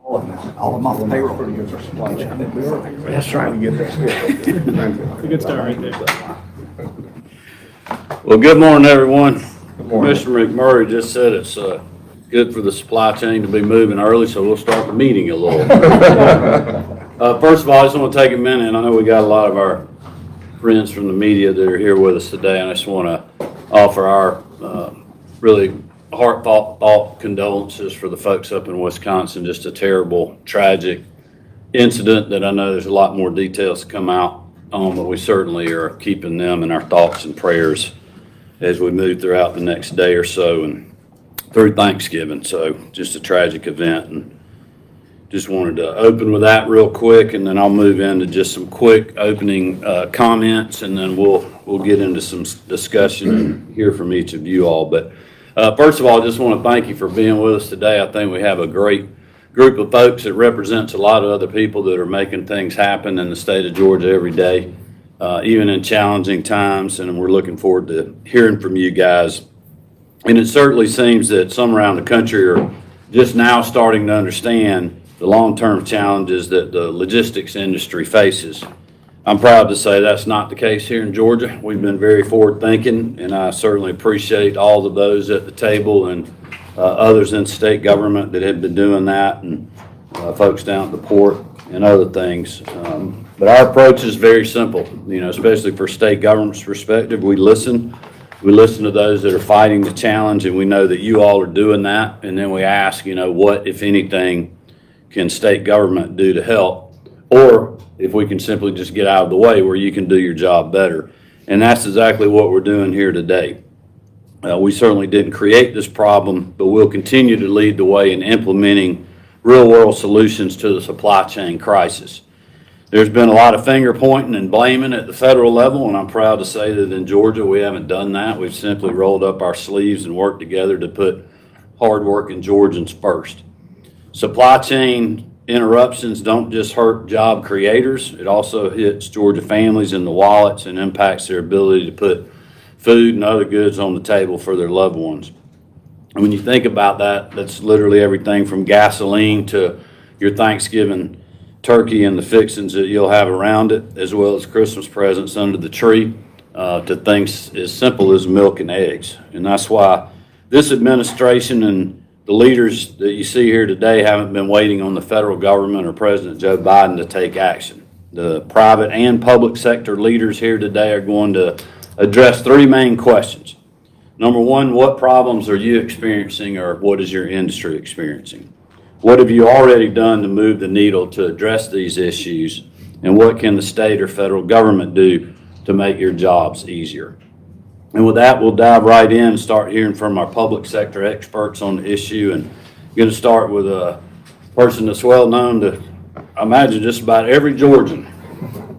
All of my payroll. That's right. We can start right there. Well, good morning, everyone. Commissioner McMurray just said it's good for the supply chain to be moving early, so we'll start the meeting a little. First of all, I just want to take a minute, and I know we got a lot of our friends from the media that are here with us today, and I just want to offer our really heartfelt condolences for the folks up in Wisconsin. Just a terrible, tragic incident that I know there's a lot more details to come out on, but we certainly are keeping them in our thoughts and prayers as we move throughout the next day or so and through Thanksgiving. So just a tragic event, and just wanted to open with that real quick, and then I'll move into just some quick opening comments, and then we'll get into some discussion and hear from each of you all. But first of all, I just want to thank you for being with us today. I think we have a great group of folks that represents a lot of other people that are making things happen in the state of Georgia every day, even in challenging times, and we're looking forward to hearing from you guys. And it certainly seems that some around the country are just now starting to understand the long-term challenges that the logistics industry faces. I'm proud to say that's not the case here in Georgia. We've been very forward-thinking, and I certainly appreciate all of those at the table and others in state government that have been doing that, and folks down at the port and other things. But our approach is very simple, especially for state government's perspective. We listen to those that are fighting the challenge, and we know that you all are doing that. And then we ask, what, if anything, can state government do to help? Or if we can simply just get out of the way where you can do your job better. And that's exactly what we're doing here today. We certainly didn't create this problem, but we'll continue to lead the way in implementing real-world solutions to the supply chain crisis. There's been a lot of finger pointing and blaming at the federal level, and I'm proud to say that in Georgia we haven't done that. We've simply rolled up our sleeves and worked together to put hard-working Georgians first. Supply chain interruptions don't just hurt job creators. It also hits Georgia families in the wallets and impacts their ability to put food and other goods on the table for their loved ones. And when you think about that, that's literally everything from gasoline to your Thanksgiving turkey and the fixings that you'll have around it, as well as Christmas presents under the tree, to things as simple as milk and eggs. And that's why this administration and the leaders that you see here today haven't been waiting on the federal government or President Joe Biden to take action. The private and public sector leaders here today are going to address three main questions. Number one, what problems are you experiencing, or what is your industry experiencing? What have you already done to move the needle to address these issues, and what can the state or federal government do to make your jobs easier? And with that, we'll dive right in and start hearing from our public sector experts on the issue. And I'm going to start with a person that's well known to, I imagine, just about every Georgian,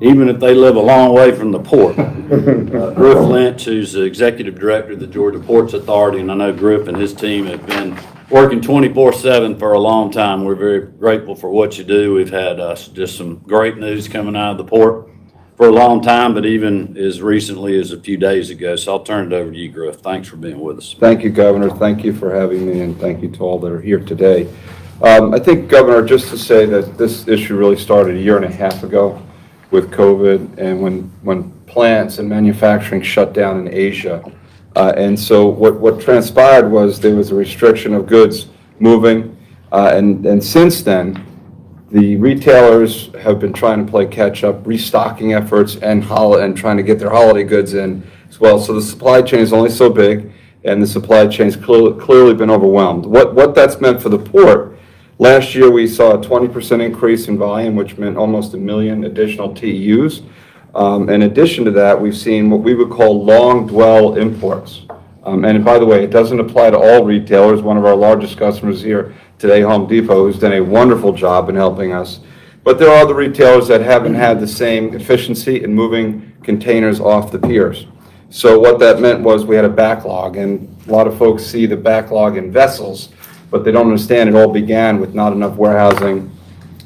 even if they live a long way from the port. Griff Lynch, who's the executive director of the Georgia Ports Authority, and I know Griff and his team have been working 24/7 for a long time. We're very grateful for what you do. We've had just some great news coming out of the port for a long time, but even as recently as a few days ago. So I'll turn it over to you, Griff. Thanks for being with us. Thank you, Governor. Thank you for having me, and thank you to all that are here today. I think, Governor, just to say that this issue really started a year and a half ago with COVID, and when plants and manufacturing shut down in Asia. And so what transpired was there was a restriction of goods moving, and since then, the retailers have been trying to play catch up, restocking efforts, and trying to get their holiday goods in as well. So the supply chain is only so big, and the supply chain's clearly been overwhelmed. What that's meant for the port, last year we saw a 20% increase in volume, which meant almost 1 million additional TEUs. In addition to that, we've seen what we would call long dwell imports. And by the way, it doesn't apply to all retailers. One of our largest customers here today, Home Depot, who's done a wonderful job in helping us. But there are other retailers that haven't had the same efficiency in moving containers off the piers. So what that meant was we had a backlog, and a lot of folks see the backlog in vessels, but they don't understand it all began with not enough warehousing,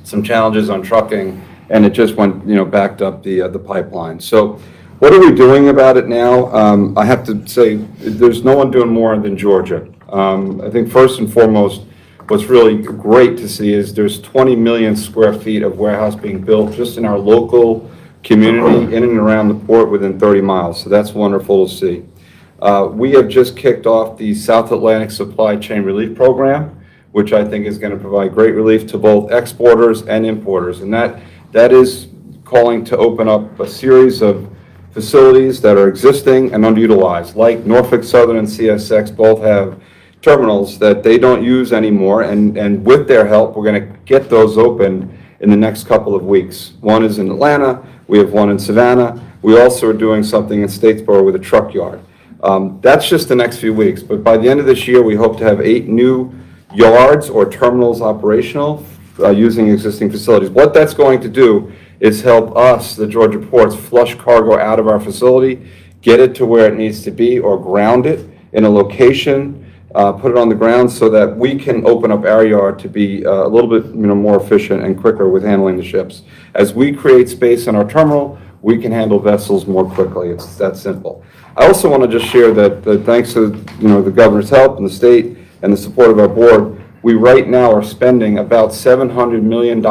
some challenges on trucking, and it just went, backed up the pipeline. So what are we doing about it now? I have to say, there's no one doing more than Georgia. I think first and foremost, what's really great to see is there's 20 million square feet of warehouse being built just in our local community in and around the port within 30 miles. So that's wonderful to see. We have just kicked off the South Atlantic Supply Chain Relief Program, which I think is going to provide great relief to both exporters and importers. And that is calling to open up a series of facilities that are existing and underutilized, like Norfolk Southern and CSX both have terminals that they don't use anymore, and with their help, we're going to get those open in the next couple of weeks. One is in Atlanta, we have one in Savannah, we also are doing something in Statesboro with a truck yard. That's just the next few weeks, but by the end of this year, we hope to have 8 new yards or terminals operational using existing facilities. What that's going to do is help us, the Georgia ports, flush cargo out of our facility, get it to where it needs to be, or ground it in a location, put it on the ground so that we can open up our yard to be a little bit more efficient and quicker with handling the ships. As we create space in our terminal, we can handle vessels more quickly. It's that simple. I also want to just share that thanks to the governor's help and the state and the support of our board, we right now are spending about $700 million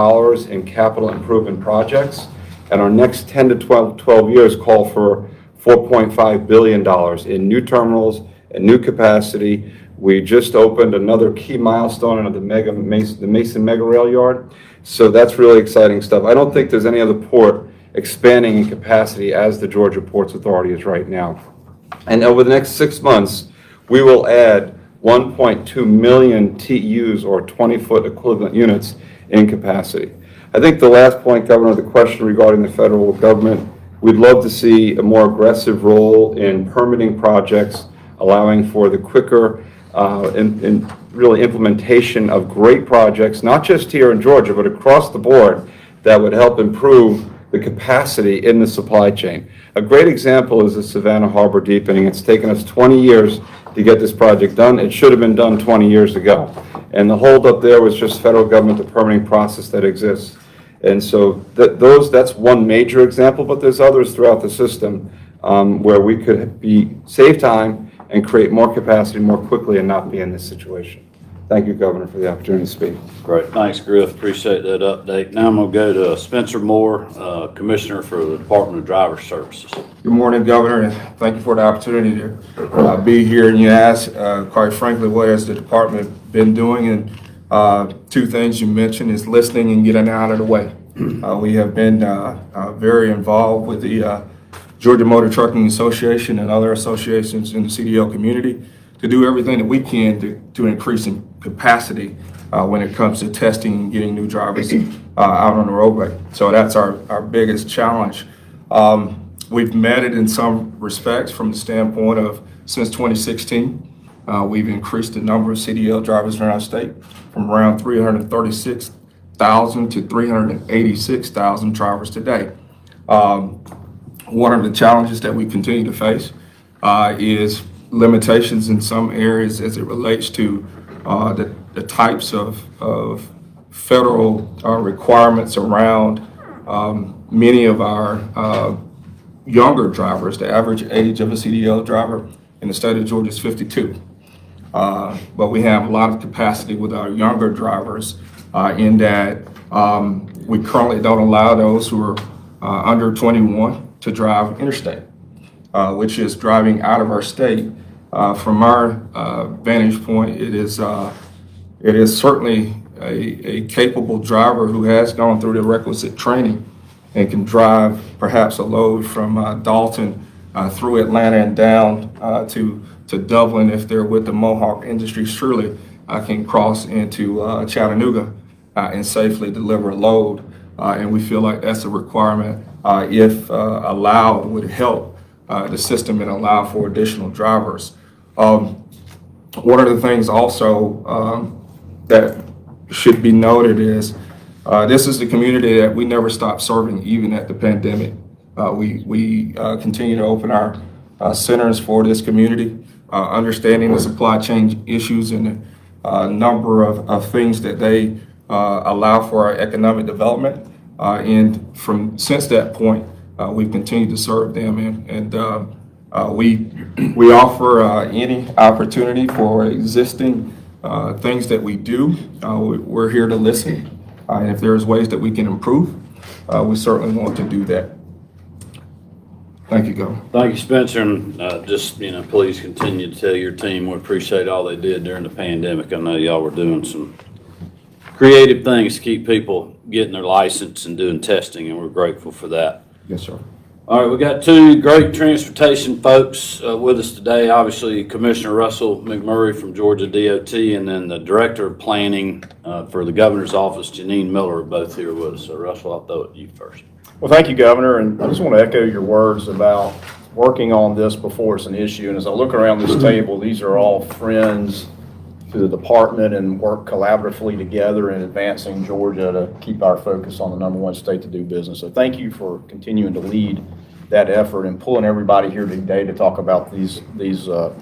in capital improvement projects, and our next 10 to 12 years call for $4.5 billion in new terminals and new capacity. We just opened another key milestone of the Mason Mega Rail Yard, so that's really exciting stuff. I don't think there's any other port expanding in capacity as the Georgia Ports Authority is right now. And over the next 6 months, we will add 1.2 million TEUs, or 20-foot equivalent units, in capacity. I think the last point, Governor, the question regarding the federal government, we'd love to see a more aggressive role in permitting projects, allowing for the quicker and really implementation of great projects, not just here in Georgia, but across the board, that would help improve the capacity in the supply chain. A great example is the Savannah Harbor deepening. It's taken us 20 years to get this project done. It should have been done 20 years ago. And the holdup there was just federal government, the permitting process that exists. And so that's one major example, but there's others throughout the system where we could save time and create more capacity more quickly and not be in this situation. Thank you, Governor, for the opportunity to speak. Great. Thanks, Griff. Appreciate that update. Now I'm going to go to Spencer Moore, Commissioner for the Department of Driver Services. Good morning, Governor, and thank you for the opportunity to be here. And you asked, quite frankly, what has the department been doing? And 2 things you mentioned is listening and getting out of the way. We have been very involved with the Georgia Motor Trucking Association and other associations in the CDL community to do everything that we can to increase in capacity when it comes to testing and getting new drivers out on the roadway. So that's our biggest challenge. We've met it in some respects from the standpoint of since 2016, we've increased the number of CDL drivers around the state from around 336,000 to 386,000 drivers today. One of the challenges that we continue to face is limitations in some areas as it relates to the types of federal requirements around many of our younger drivers. The average age of a CDL driver in the state of Georgia is 52. But we have a lot of capacity with our younger drivers in that we currently don't allow those who are under 21 to drive interstate, which is driving out of our state. From our vantage point, it is certainly a capable driver who has gone through the requisite training and can drive perhaps a load from Dalton through Atlanta and down to Dublin. If they're with the Mohawk industry, surely can cross into Chattanooga and safely deliver a load. And we feel like that's a requirement, if allowed, would help the system and allow for additional drivers. One of the things also that should be noted is this is the community that we never stopped serving, even at the pandemic. We continue to open our centers for this community, understanding the supply chain issues and a number of things that they allow for our economic development. And since that point, we've continued to serve them, and we offer any opportunity for existing things that we do, we're here to listen. And if there's ways that we can improve, we certainly want to do that. Thank you, Governor. Thank you, Spencer, and just, please continue to tell your team we appreciate all they did during the pandemic. I know y'all were doing some creative things to keep people getting their license and doing testing, and we're grateful for that. Yes, sir. All right, we got two great transportation folks with us today. Obviously, Commissioner Russell McMurray from Georgia DOT, and then the Director of Planning for the Governor's Office, Janine Miller, are both here with us. So, Russell, I'll throw it to you first. Well, thank you, Governor, and I just want to echo your words about working on this before it's an issue. And as I look around this table, these are all friends to the department and work collaboratively together in advancing Georgia to keep our focus on the #1 state to do business. So thank you for continuing to lead that effort and pulling everybody here today to talk about these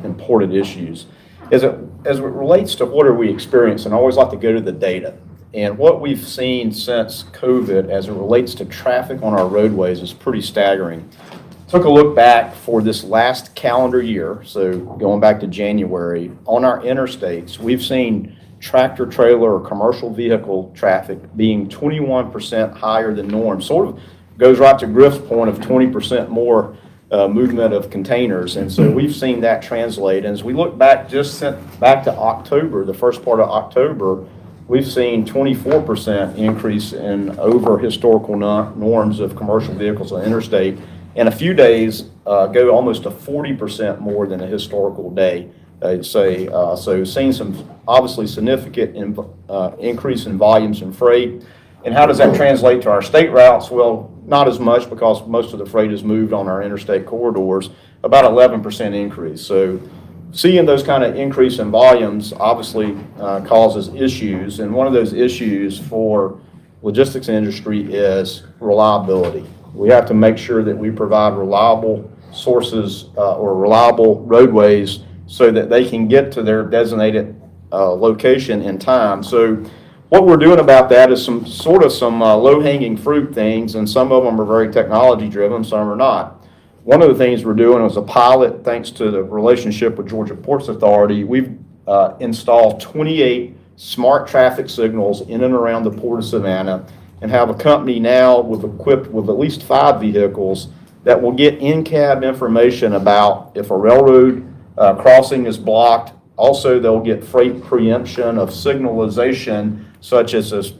important issues. As it relates to what are we experiencing, I always like to go to the data. And what we've seen since COVID as it relates to traffic on our roadways is pretty staggering. Took a look back for this last calendar year, so going back to January, on our interstates, we've seen tractor trailer or commercial vehicle traffic being 21% higher than norm. Sort of goes right to Griff's point of 20% more movement of containers. And so we've seen that translate. And as we look back back to October, the first part of October, we've seen 24% increase in over historical norms of commercial vehicles on interstate. And a few days go almost to 40% more than a historical day, I'd say. So seeing some obviously significant increase in volumes in freight. And how does that translate to our state routes? Well, not as much because most of the freight is moved on our interstate corridors, about 11% increase. So seeing those kind of increase in volumes obviously causes issues. And one of those issues for logistics industry is reliability. We have to make sure that we provide reliable sources or reliable roadways so that they can get to their designated location in time. So what we're doing about that is some low-hanging fruit things, and some of them are very technology-driven, some are not. One of the things we're doing was a pilot, thanks to the relationship with Georgia Ports Authority. We've installed 28 smart traffic signals in and around the Port of Savannah, and have a company now equipped with at least 5 vehicles that will get in-cab information about if a railroad crossing is blocked. Also, they'll get freight preemption of signalization, such as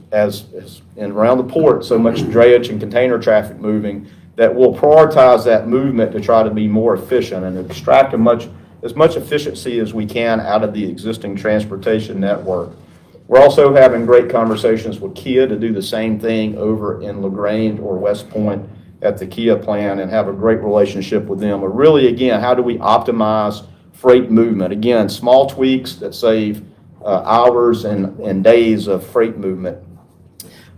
in around the port, so much drayage and container traffic moving, that will prioritize that movement to try to be more efficient and extract as much efficiency as we can out of the existing transportation network. We're also having great conversations with Kia to do the same thing over in LaGrange or West Point at the Kia plant and have a great relationship with them. But really, again, how do we optimize freight movement? Again, small tweaks that save hours and days of freight movement.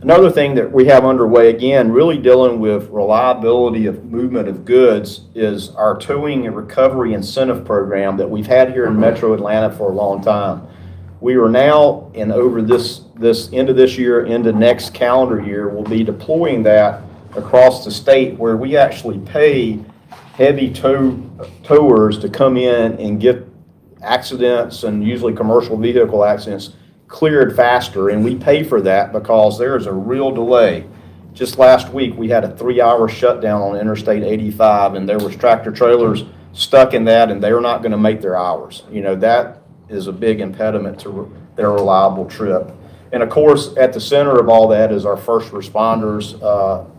Another thing that we have underway, again, really dealing with reliability of movement of goods, is our towing and recovery incentive program that we've had here in Metro Atlanta for a long time. We are now, over this end of this year into next calendar year, we'll be deploying that across the state, where we actually pay heavy towers to come in and get accidents, and usually commercial vehicle accidents, cleared faster. And we pay for that because there is a real delay. Just last week, we had a 3-hour shutdown on Interstate 85, and there was tractor trailers stuck in that, and they were not going to make their hours. That is a big impediment to their reliable trip. And of course, at the center of all that is our first responders,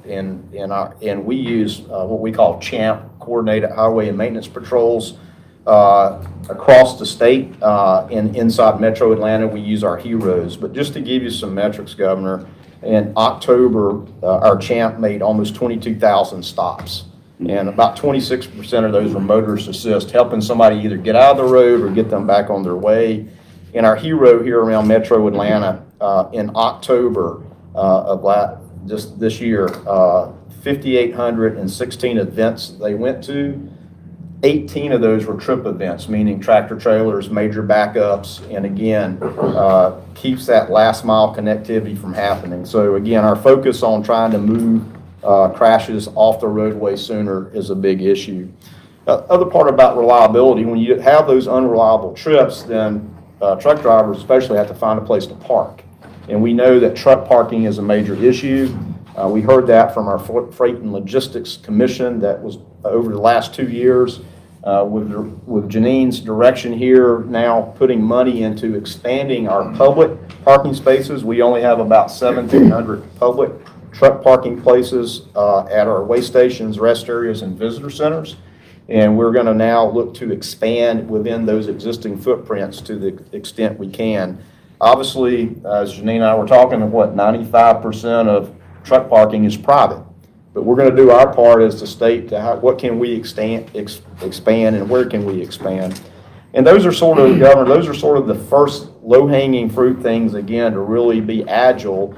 and we use what we call CHAMP, Coordinated Highway and Maintenance Patrols, across the state. And inside Metro Atlanta, we use our heroes. But just to give you some metrics, Governor, in October, our CHAMP made almost 22,000 stops. And about 26% of those were motorist assist, helping somebody either get out of the road or get them back on their way. And our hero here around Metro Atlanta, in October of just this year, 5,816 events they went to. 18 of those were trip events, meaning tractor trailers, major backups, and again, keeps that last mile connectivity from happening. So again, our focus on trying to move crashes off the roadway sooner is a big issue. Other part about reliability, when you have those unreliable trips, then truck drivers especially have to find a place to park. And we know that truck parking is a major issue. We heard that from our Freight and Logistics Commission that was over the last 2 years. With Janine's direction here, now putting money into expanding our public parking spaces. We only have about 1,700 public truck parking places at our way stations, rest areas, and visitor centers. And we're going to now look to expand within those existing footprints to the extent we can. Obviously, as Janine and I were talking, 95% of truck parking is private. But we're going to do our part as the state to what can we expand and where can we expand. And those are sort of, Governor, those are sort of the first low-hanging fruit things, again, to really be agile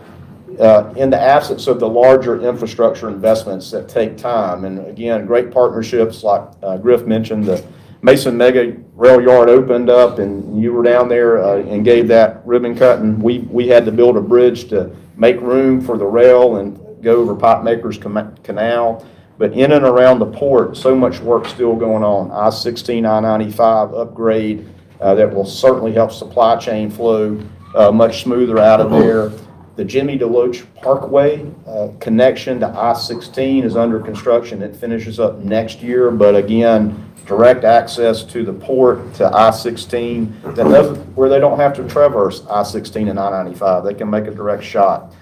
in the absence of the larger infrastructure investments that take time. And again, great partnerships like Griff mentioned, the Mason Mega Rail Yard opened up and you were down there and gave that ribbon cut, and we had to build a bridge to make room for the rail and go over Pipe Makers Canal. But in and around the port, so much work still going on. I-16, I-95 upgrade that will certainly help supply chain flow much smoother out of there. The Jimmy DeLoach Parkway connection to I-16 is under construction. It finishes up next year, but again, direct access to the port to I-16 that doesn't, where they don't have to traverse I-16 and I-95. They can make a direct shot.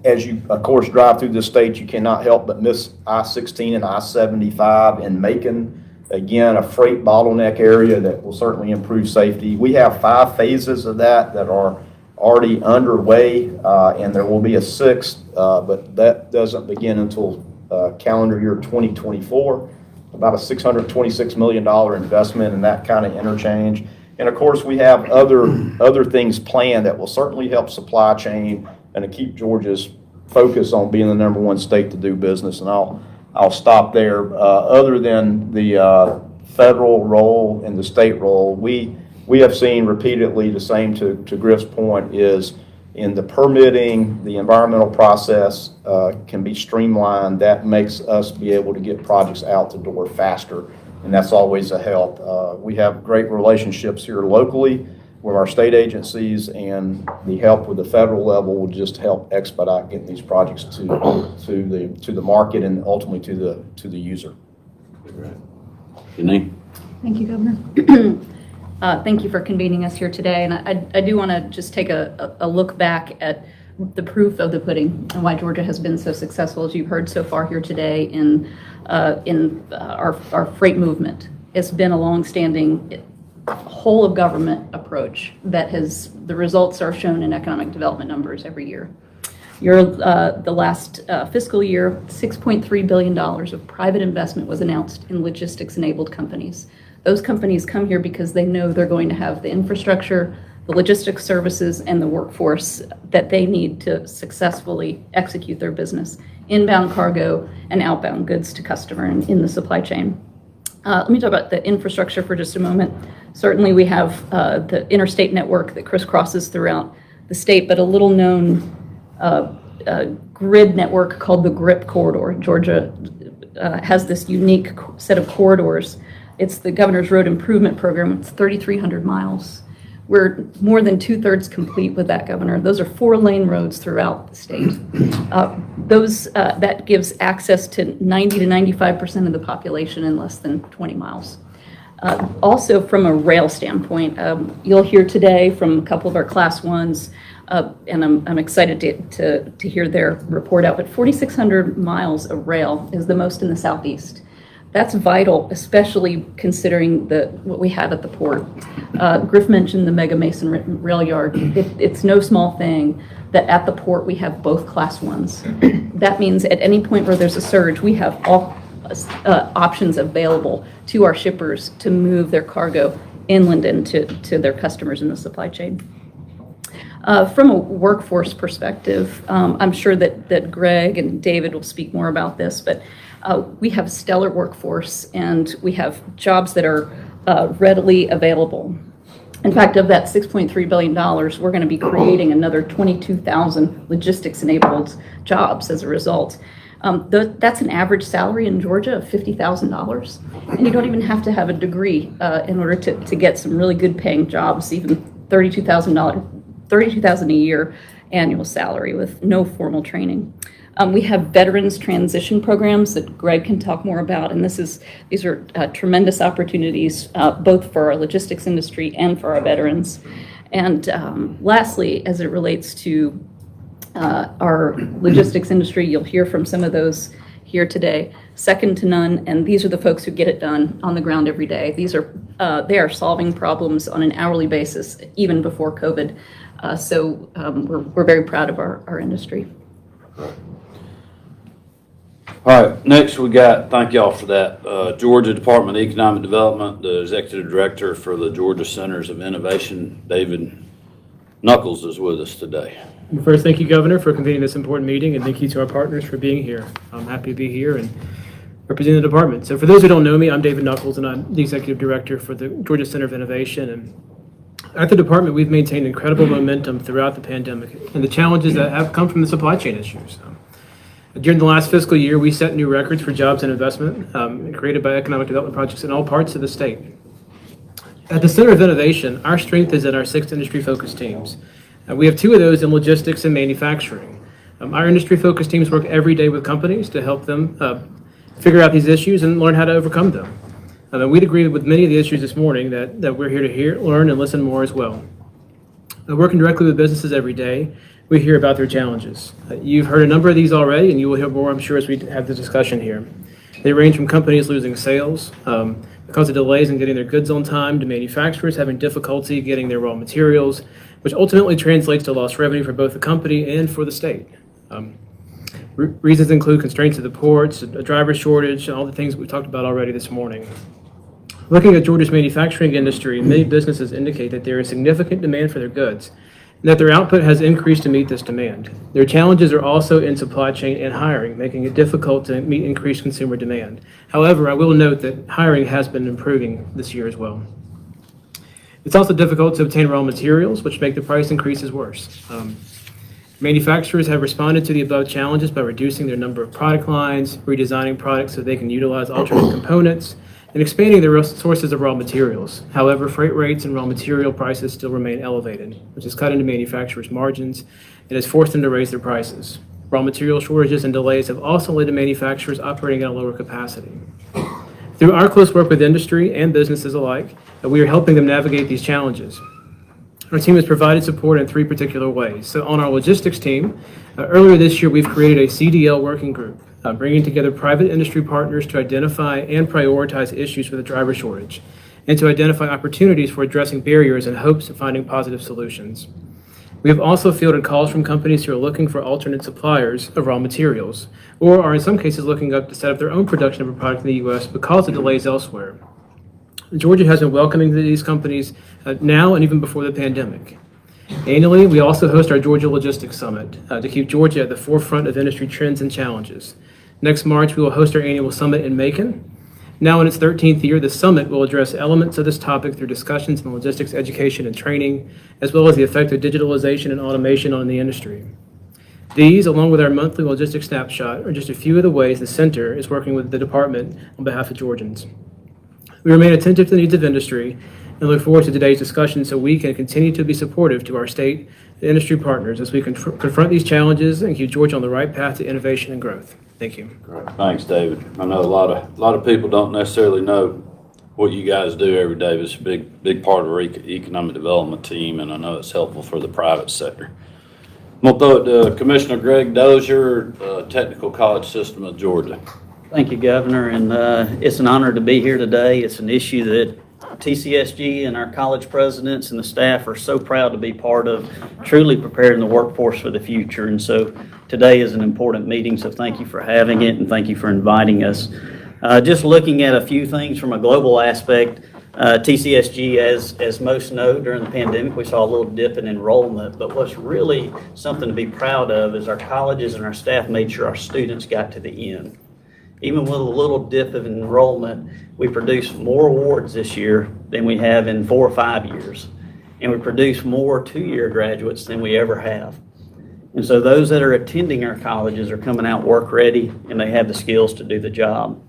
As you, of course, drive through the state, you cannot help but miss I-16 and I-75 in Macon. Again, a freight bottleneck area that will certainly improve safety. We have 5 phases of that are already underway, and there will be a 6th, but that doesn't begin until calendar year 2024. About a $626 million investment in that kind of interchange. And of course, we have other things planned that will certainly help supply chain and to keep Georgia's focus on being the #1 state to do business. And I'll stop there. Other than the federal role and the state role, we have seen repeatedly the same to Griff's point is in the permitting, the environmental process can be streamlined. That makes us be able to get projects out the door faster, and that's always a help. We have great relationships here locally with our state agencies, and the help with the federal level will just help expedite getting these projects to the market and ultimately to the user. Janine? Thank you, Governor. Thank you for convening us here today, and I do want to just take a look back at the proof of the pudding and why Georgia has been so successful, as you've heard so far here today, in our freight movement. It's been a long-standing whole of government approach that the results are shown in economic development numbers every year. The last fiscal year, $6.3 billion of private investment was announced in logistics-enabled companies. Those companies come here because they know they're going to have the infrastructure, the logistics services, and the workforce that they need to successfully execute their business, inbound cargo and outbound goods to customer in the supply chain. Let me talk about the infrastructure for just a moment. Certainly we have the interstate network that crisscrosses throughout the state, but a little known grid network called the GRIP corridor. Georgia has this unique set of corridors. It's the Governor's Road Improvement Program. It's 3,300 miles. We're more than 2/3 complete with that, Governor. Those are 4-lane roads throughout the state. That gives access to 90 to 95% of the population in less than 20 miles. Also, from a rail standpoint, you'll hear today from a couple of our Class 1s, and I'm excited to hear their report out, but 4,600 miles of rail is the most in the Southeast. That's vital, especially considering what we have at the port. Griff mentioned the Mega Mason Rail Yard. It's no small thing that at the port we have both Class 1s. That means at any point where there's a surge, we have all options available to our shippers to move their cargo inland and to their customers in the supply chain. From a workforce perspective, I'm sure that Greg and David will speak more about this, but we have a stellar workforce and we have jobs that are readily available. In fact, of that $6.3 billion, we're going to be creating another 22,000 logistics-enabled jobs as a result. That's an average salary in Georgia of $50,000. And you don't even have to have a degree in order to get some really good paying jobs, even $32,000 a year annual salary with no formal training. We have veterans transition programs that Greg can talk more about, and these are tremendous opportunities both for our logistics industry and for our veterans. And lastly, as it relates to our logistics industry, you'll hear from some of those here today, second to none, and these are the folks who get it done on the ground every day. They are solving problems on an hourly basis, even before COVID. So we're very proud of our industry. All right, next we got, thank y'all for that, Georgia Department of Economic Development, the Executive Director for the Georgia Centers of Innovation, David Knuckles, is with us today. First, thank you, Governor, for convening this important meeting, and thank you to our partners for being here. I'm happy to be here and representing the department. So for those who don't know me, I'm David Knuckles, and I'm the Executive Director for the Georgia Center of Innovation. And at the department, we've maintained incredible momentum throughout the pandemic and the challenges that have come from the supply chain issues. During the last fiscal year, we set new records for jobs and investment created by economic development projects in all parts of the state. At the Center of Innovation, our strength is in our 6 industry-focused teams. We have 2 of those in logistics and manufacturing. Our industry-focused teams work every day with companies to help them figure out these issues and learn how to overcome them. And we'd agree with many of the issues this morning that we're here to learn, and listen more as well. Working directly with businesses every day, we hear about their challenges. You've heard a number of these already, and you will hear more, I'm sure, as we have the discussion here. They range from companies losing sales because of delays in getting their goods on time, to manufacturers having difficulty getting their raw materials, which ultimately translates to lost revenue for both the company and for the state. Reasons include constraints at the ports, a driver shortage, and all the things we've talked about already this morning. Looking at Georgia's manufacturing industry, many businesses indicate that there is significant demand for their goods, and that their output has increased to meet this demand. Their challenges are also in supply chain and hiring, making it difficult to meet increased consumer demand. However, I will note that hiring has been improving this year as well. It's also difficult to obtain raw materials, which make the price increases worse. Manufacturers have responded to the above challenges by reducing their number of product lines, redesigning products so they can utilize alternate components, and expanding their sources of raw materials. However, freight rates and raw material prices still remain elevated, which has cut into manufacturers' margins and has forced them to raise their prices. Raw material shortages and delays have also led to manufacturers operating at a lower capacity. Through our close work with industry and businesses alike, we are helping them navigate these challenges. Our team has provided support in 3 particular ways. So on our logistics team, earlier this year we've created a CDL working group, bringing together private industry partners to identify and prioritize issues with the driver shortage, and to identify opportunities for addressing barriers in hopes of finding positive solutions. We have also fielded calls from companies who are looking for alternate suppliers of raw materials, or are in some cases looking to set up their own production of a product in the U.S. because of delays elsewhere. Georgia has been welcoming these companies now and even before the pandemic. Annually, we also host our Georgia Logistics Summit to keep Georgia at the forefront of industry trends and challenges. Next March, we will host our annual summit in Macon. Now in its 13th year, the summit will address elements of this topic through discussions in logistics education and training, as well as the effect of digitalization and automation on the industry. These, along with our monthly logistics snapshot, are just a few of the ways the center is working with the department on behalf of Georgians. We remain attentive to the needs of industry and look forward to today's discussion so we can continue to be supportive to our state and industry partners as we confront these challenges and keep Georgia on the right path to innovation and growth. Thank you. Great. Thanks, David. I know a lot of people don't necessarily know what you guys do every day, but it's a big part of our economic development team, and I know it's helpful for the private sector. I'm going to throw it to Commissioner Greg Dozier, Technical College System of Georgia. Thank you, Governor, and it's an honor to be here today. It's an issue that TCSG and our college presidents and the staff are so proud to be part of, truly preparing the workforce for the future. And so today is an important meeting, so thank you for having it and thank you for inviting us. Just looking at a few things from a global aspect, TCSG, as most know, during the pandemic, we saw a little dip in enrollment, but what's really something to be proud of is our colleges and our staff made sure our students got to the end. Even with a little dip of enrollment, we produced more awards this year than we have in 4 or 5 years. And we produced more 2-year graduates than we ever have. And so those that are attending our colleges are coming out work ready and they have the skills to do the job.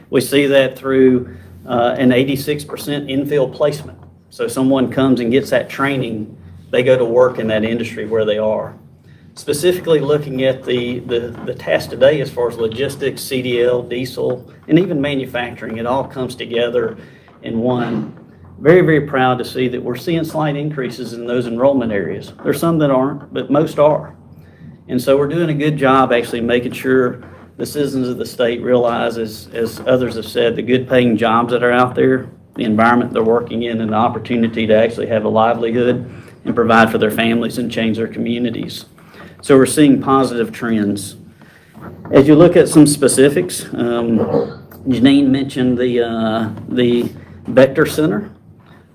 We see that through an 86% infill placement. So someone comes and gets that training, they go to work in that industry where they are. Specifically looking at the task today as far as logistics, CDL, diesel, and even manufacturing, it all comes together in one. Very, very proud to see that we're seeing slight increases in those enrollment areas. There's some that aren't, but most are. And so we're doing a good job actually making sure the citizens of the state realize, as others have said, the good paying jobs that are out there, the environment they're working in, and the opportunity to actually have a livelihood and provide for their families and change their communities. So we're seeing positive trends. As you look at some specifics, Janine mentioned the Vector Center,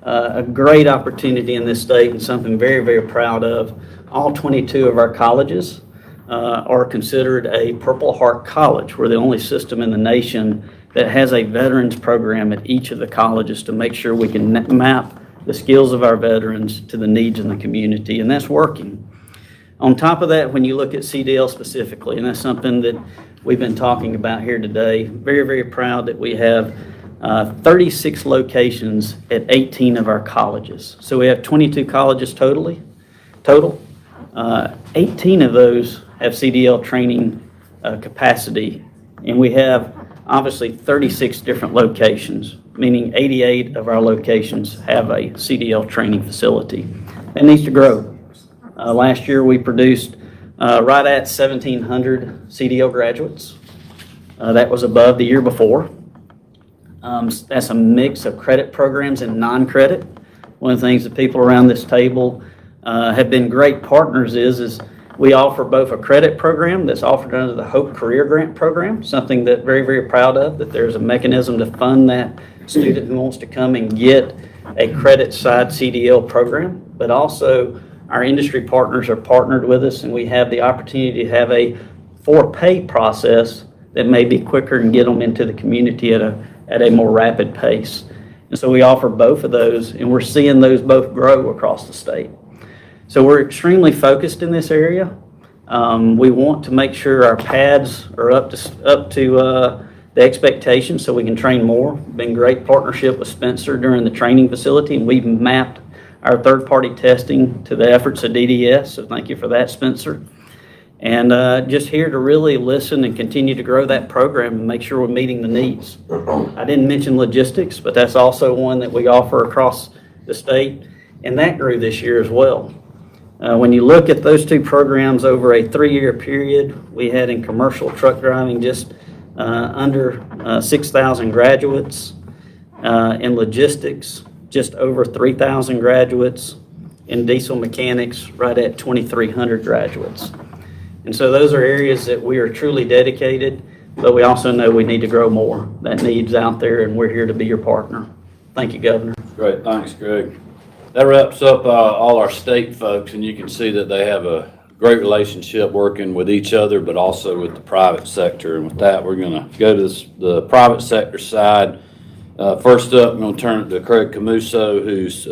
a great opportunity in this state and something very, very proud of. All 22 of our colleges are considered a Purple Heart College. We're the only system in the nation that has a veterans program at each of the colleges to make sure we can map the skills of our veterans to the needs in the community, and that's working. On top of that, when you look at CDL specifically, and that's something that we've been talking about here today, very, very proud that we have 36 locations at 18 of our colleges. So we have 22 colleges total. 18 of those have CDL training capacity, and we have obviously 36 different locations, meaning 88 of our locations have a CDL training facility. That needs to grow. Last year we produced right at 1,700 CDL graduates. That was above the year before. That's a mix of credit programs and non-credit. One of the things that people around this table have been great partners is we offer both a credit program that's offered under the Hope Career Grant Program, something that very, very proud of, that there's a mechanism to fund that student who wants to come and get a credit side CDL program, but also our industry partners are partnered with us, and we have the opportunity to have a for-pay process that may be quicker and get them into the community at a more rapid pace. And so we offer both of those, and we're seeing those both grow across the state. So we're extremely focused in this area. We want to make sure our pads are up to the expectations so we can train more. Been great partnership with Spencer during the training facility, and we've mapped our third-party testing to the efforts of DDS, so thank you for that, Spencer. And just here to really listen and continue to grow that program and make sure we're meeting the needs. I didn't mention logistics, but that's also one that we offer across the state, and that grew this year as well. When you look at those two programs over a 3-year period, we had in commercial truck driving just under 6,000 graduates, in logistics just over 3,000 graduates, in diesel mechanics right at 2,300 graduates. And so those are areas that we are truly dedicated, but we also know we need to grow more. That need's out there, and we're here to be your partner. Thank you, Governor. Great, thanks, Greg. That wraps up all our state folks, and you can see that they have a great relationship working with each other, but also with the private sector. And with that, we're going to go to the private sector side. First up, I'm going to turn it to Craig Camuso, who's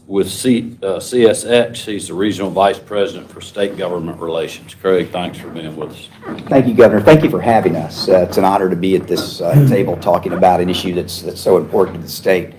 with CSX. He's the Regional Vice President for State Government Relations. Craig, thanks for being with us. Thank you, Governor. Thank you for having us. It's an honor to be at this table talking about an issue that's so important to the state.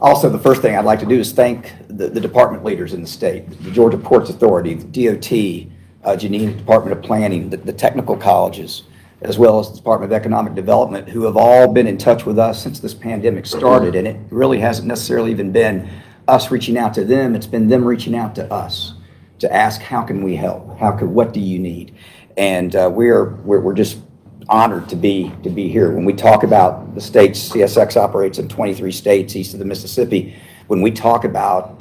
Also, the first thing I'd like to do is thank the department leaders in the state, the Georgia Ports Authority, the DOT, Janine, Department of Planning, the technical colleges, as well as the Department of Economic Development, who have all been in touch with us since this pandemic started. And it really hasn't necessarily even been us reaching out to them. It's been them reaching out to us to ask, how can we help? What do you need? And we're just honored to be here. When we talk about the states, CSX operates in 23 states east of the Mississippi. When we talk about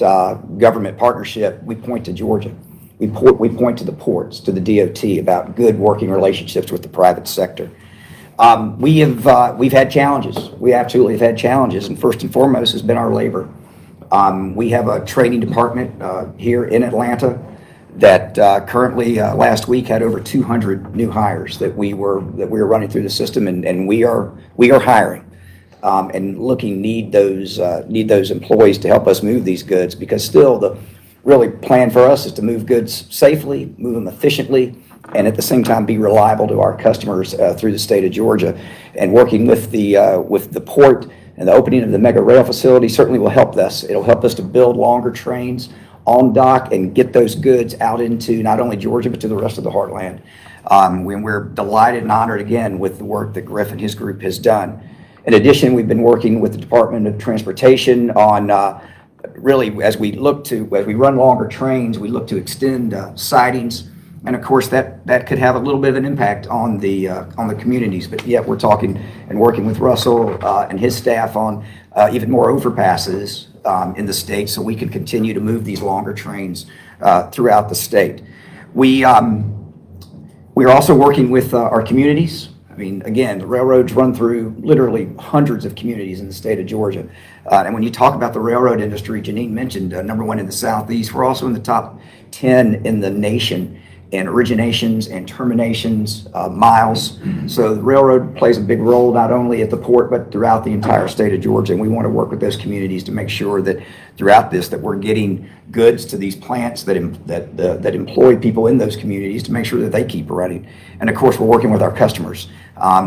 government partnership, we point to Georgia. We point to the ports, to the DOT, about good working relationships with the private sector. We've had challenges. We absolutely have had challenges, and first and foremost has been our labor. We have a training department here in Atlanta that currently last week had over 200 new hires that we were running through the system, and we are hiring and need those employees to help us move these goods, because still really plan for us is to move goods safely, move them efficiently, and at the same time be reliable to our customers through the state of Georgia. And working with the port and the opening of the mega rail facility certainly will help us. It'll help us to build longer trains on dock and get those goods out into not only Georgia but to the rest of the heartland. We're delighted and honored again with the work that Griff and his group has done. In addition, we've been working with the Department of Transportation on really as we run longer trains, we look to extend sidings. And of course, that could have a little bit of an impact on the communities. But yet we're talking and working with Russell and his staff on even more overpasses in the state, so we can continue to move these longer trains throughout the state. We are also working with our communities. I mean, again, the railroads run through literally hundreds of communities in the state of Georgia. And when you talk about the railroad industry, Janine mentioned number 1 in the Southeast. We're also in the top 10 in the nation in originations and terminations, miles. So the railroad plays a big role not only at the port but throughout the entire state of Georgia. And we want to work with those communities to make sure that throughout this that we're getting goods to these plants that employ people in those communities to make sure that they keep running. And of course, we're working with our customers.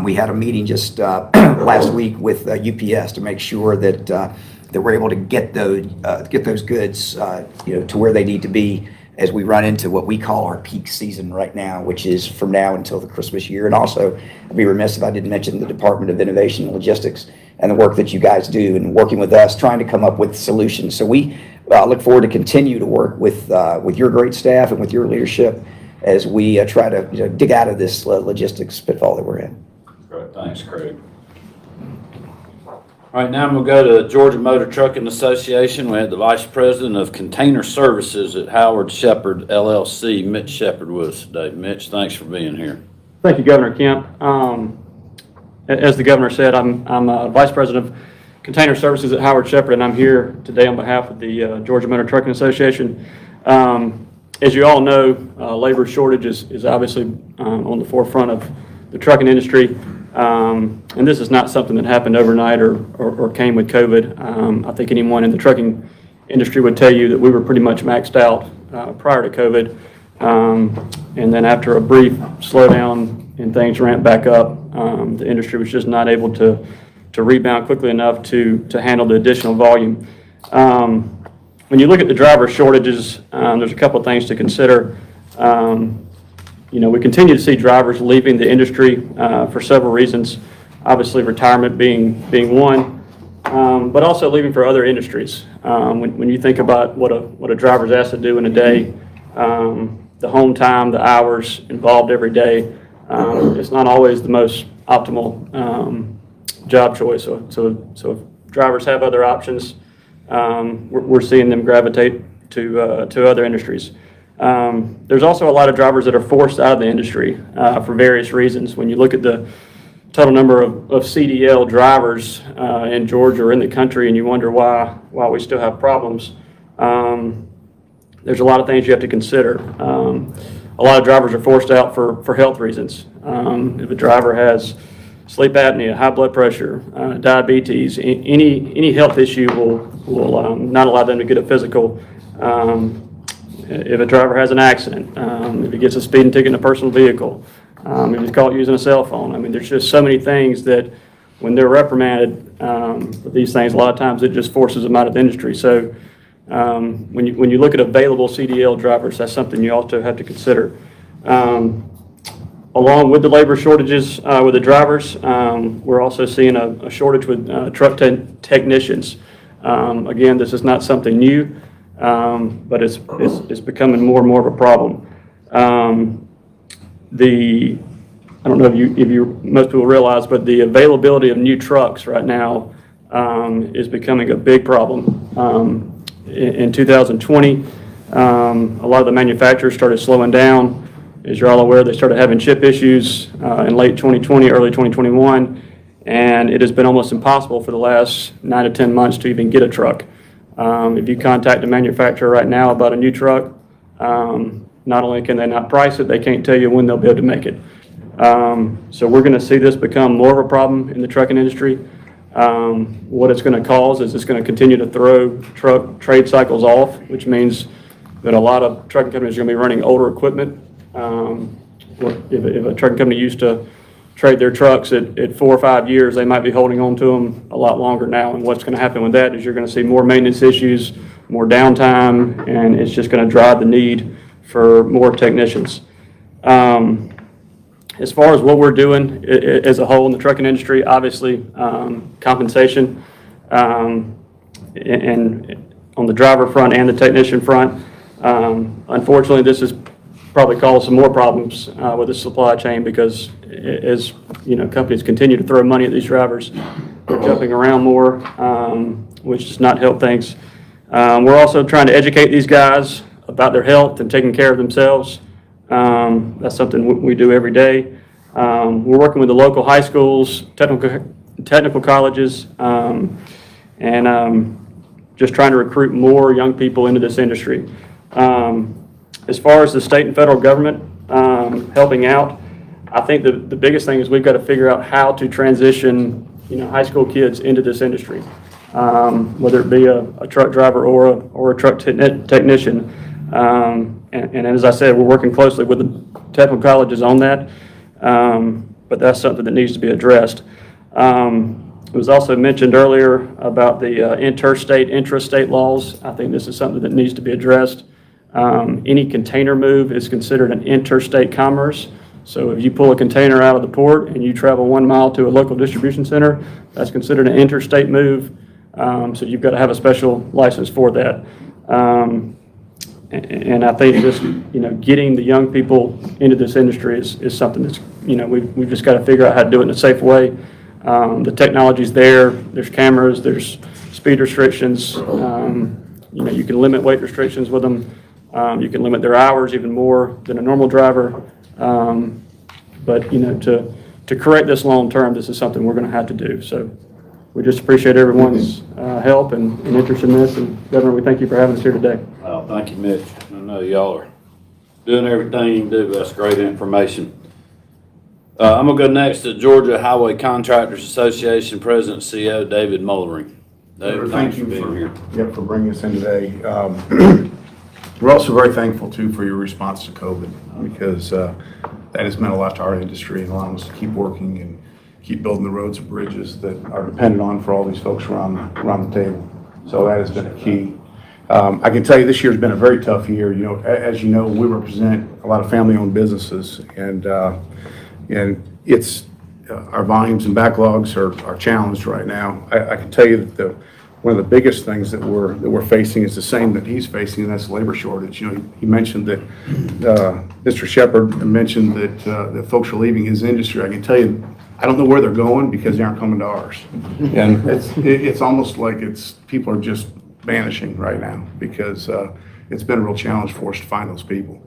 We had a meeting just last week with UPS to make sure that we're able to get those goods to where they need to be as we run into what we call our peak season right now, which is from now until the Christmas year. And also, I'd be remiss if I didn't mention the Department of Innovation and Logistics and the work that you guys do and working with us, trying to come up with solutions. So we look forward to continue to work with your great staff and with your leadership as we try to dig out of this logistics pitfall that we're in. Great, thanks, Craig. All right, now I'm going to go to Georgia Motor Trucking Association. We had the Vice President of Container Services at Howard Shepherd LLC, Mitch Shepherd, with us today. Mitch, thanks for being here. Thank you, Governor Kemp. As the governor said, I'm Vice President of Container Services at Howard Shepherd, and I'm here today on behalf of the Georgia Motor Trucking Association. As you all know, labor shortage is obviously on the forefront of the trucking industry. And this is not something that happened overnight or came with COVID. I think anyone in the trucking industry would tell you that we were pretty much maxed out prior to COVID. And then after a brief slowdown and things ramped back up, the industry was just not able to rebound quickly enough to handle the additional volume. When you look at the driver shortages, there's a couple of things to consider. We continue to see drivers leaving the industry for several reasons. Obviously, retirement being one, but also leaving for other industries. When you think about what a driver's asked to do in a day, the home time, the hours involved every day, it's not always the most optimal job choice. So if drivers have other options, we're seeing them gravitate to other industries. There's also a lot of drivers that are forced out of the industry for various reasons. When you look at the total number of CDL drivers in Georgia or in the country, and you wonder why we still have problems, there's a lot of things you have to consider. A lot of drivers are forced out for health reasons. If a driver has sleep apnea, high blood pressure, diabetes, any health issue will not allow them to get a physical. If a driver has an accident, if he gets a speeding ticket in a personal vehicle, if he's caught using a cell phone. I mean, there's just so many things that when they're reprimanded for these things, a lot of times it just forces them out of the industry. So when you look at available CDL drivers, that's something you also have to consider. Along with the labor shortages with the drivers, we're also seeing a shortage with truck technicians. Again, this is not something new, but it's becoming more and more of a problem. I don't know if most people realize, but the availability of new trucks right now is becoming a big problem. In 2020, a lot of the manufacturers started slowing down. As you're all aware, they started having chip issues in late 2020, early 2021, and it has been almost impossible for the last 9 to 10 months to even get a truck. If you contact a manufacturer right now about a new truck, not only can they not price it, they can't tell you when they'll be able to make it. So we're going to see this become more of a problem in the trucking industry. What it's going to cause is it's going to continue to throw truck trade cycles off, which means that a lot of trucking companies are going to be running older equipment. If a trucking company used to trade their trucks at 4 or 5 years, they might be holding on to them a lot longer now. And what's going to happen with that is you're going to see more maintenance issues, more downtime, and it's just going to drive the need for more technicians. As far as what we're doing as a whole in the trucking industry, obviously compensation and on the driver front and the technician front. Unfortunately, this has probably caused some more problems with the supply chain because as companies continue to throw money at these drivers, they're jumping around more, which does not help things. We're also trying to educate these guys about their health and taking care of themselves. That's something we do every day. We're working with the local high schools, technical colleges, and just trying to recruit more young people into this industry. As far as the state and federal government helping out, I think the biggest thing is we've got to figure out how to transition high school kids into this industry, whether it be a truck driver or a truck technician. And as I said, we're working closely with the technical colleges on that, but that's something that needs to be addressed. It was also mentioned earlier about the interstate, intrastate laws. I think this is something that needs to be addressed. Any container move is considered an interstate commerce. So if you pull a container out of the port and you travel 1 mile to a local distribution center, that's considered an interstate move. So you've got to have a special license for that. And I think just, getting the young people into this industry is something that's, we've just got to figure out how to do it in a safe way. The technology's there. There's cameras. There's speed restrictions. You can limit weight restrictions with them. You can limit their hours even more than a normal driver. But to correct this long term, this is something we're going to have to do. So we just appreciate everyone's help and interest in this. And Governor, we thank you for having us here today. Well, thank you, Mitch. I know y'all are doing everything you can do. That's great information. I'm going to go next to Georgia Highway Contractors Association President and CEO David Mollering. David, Thank you for being here. for bringing us in today. We're also very thankful too for your response to COVID because that has meant a lot to our industry and allowing us to keep working and keep building the roads and bridges that are dependent on for all these folks around the table. So that has been a key. I can tell you this year's been a very tough year. As you know, we represent a lot of family-owned businesses, and it's our volumes and backlogs are challenged right now. I can tell you that one of the biggest things that we're facing is the same that he's facing, and that's labor shortage. He mentioned that Mr. Shepard mentioned that folks are leaving his industry. I can tell you, I don't know where they're going because they aren't coming to ours, and it's almost like people are just vanishing right now because it's been a real challenge for us to find those people.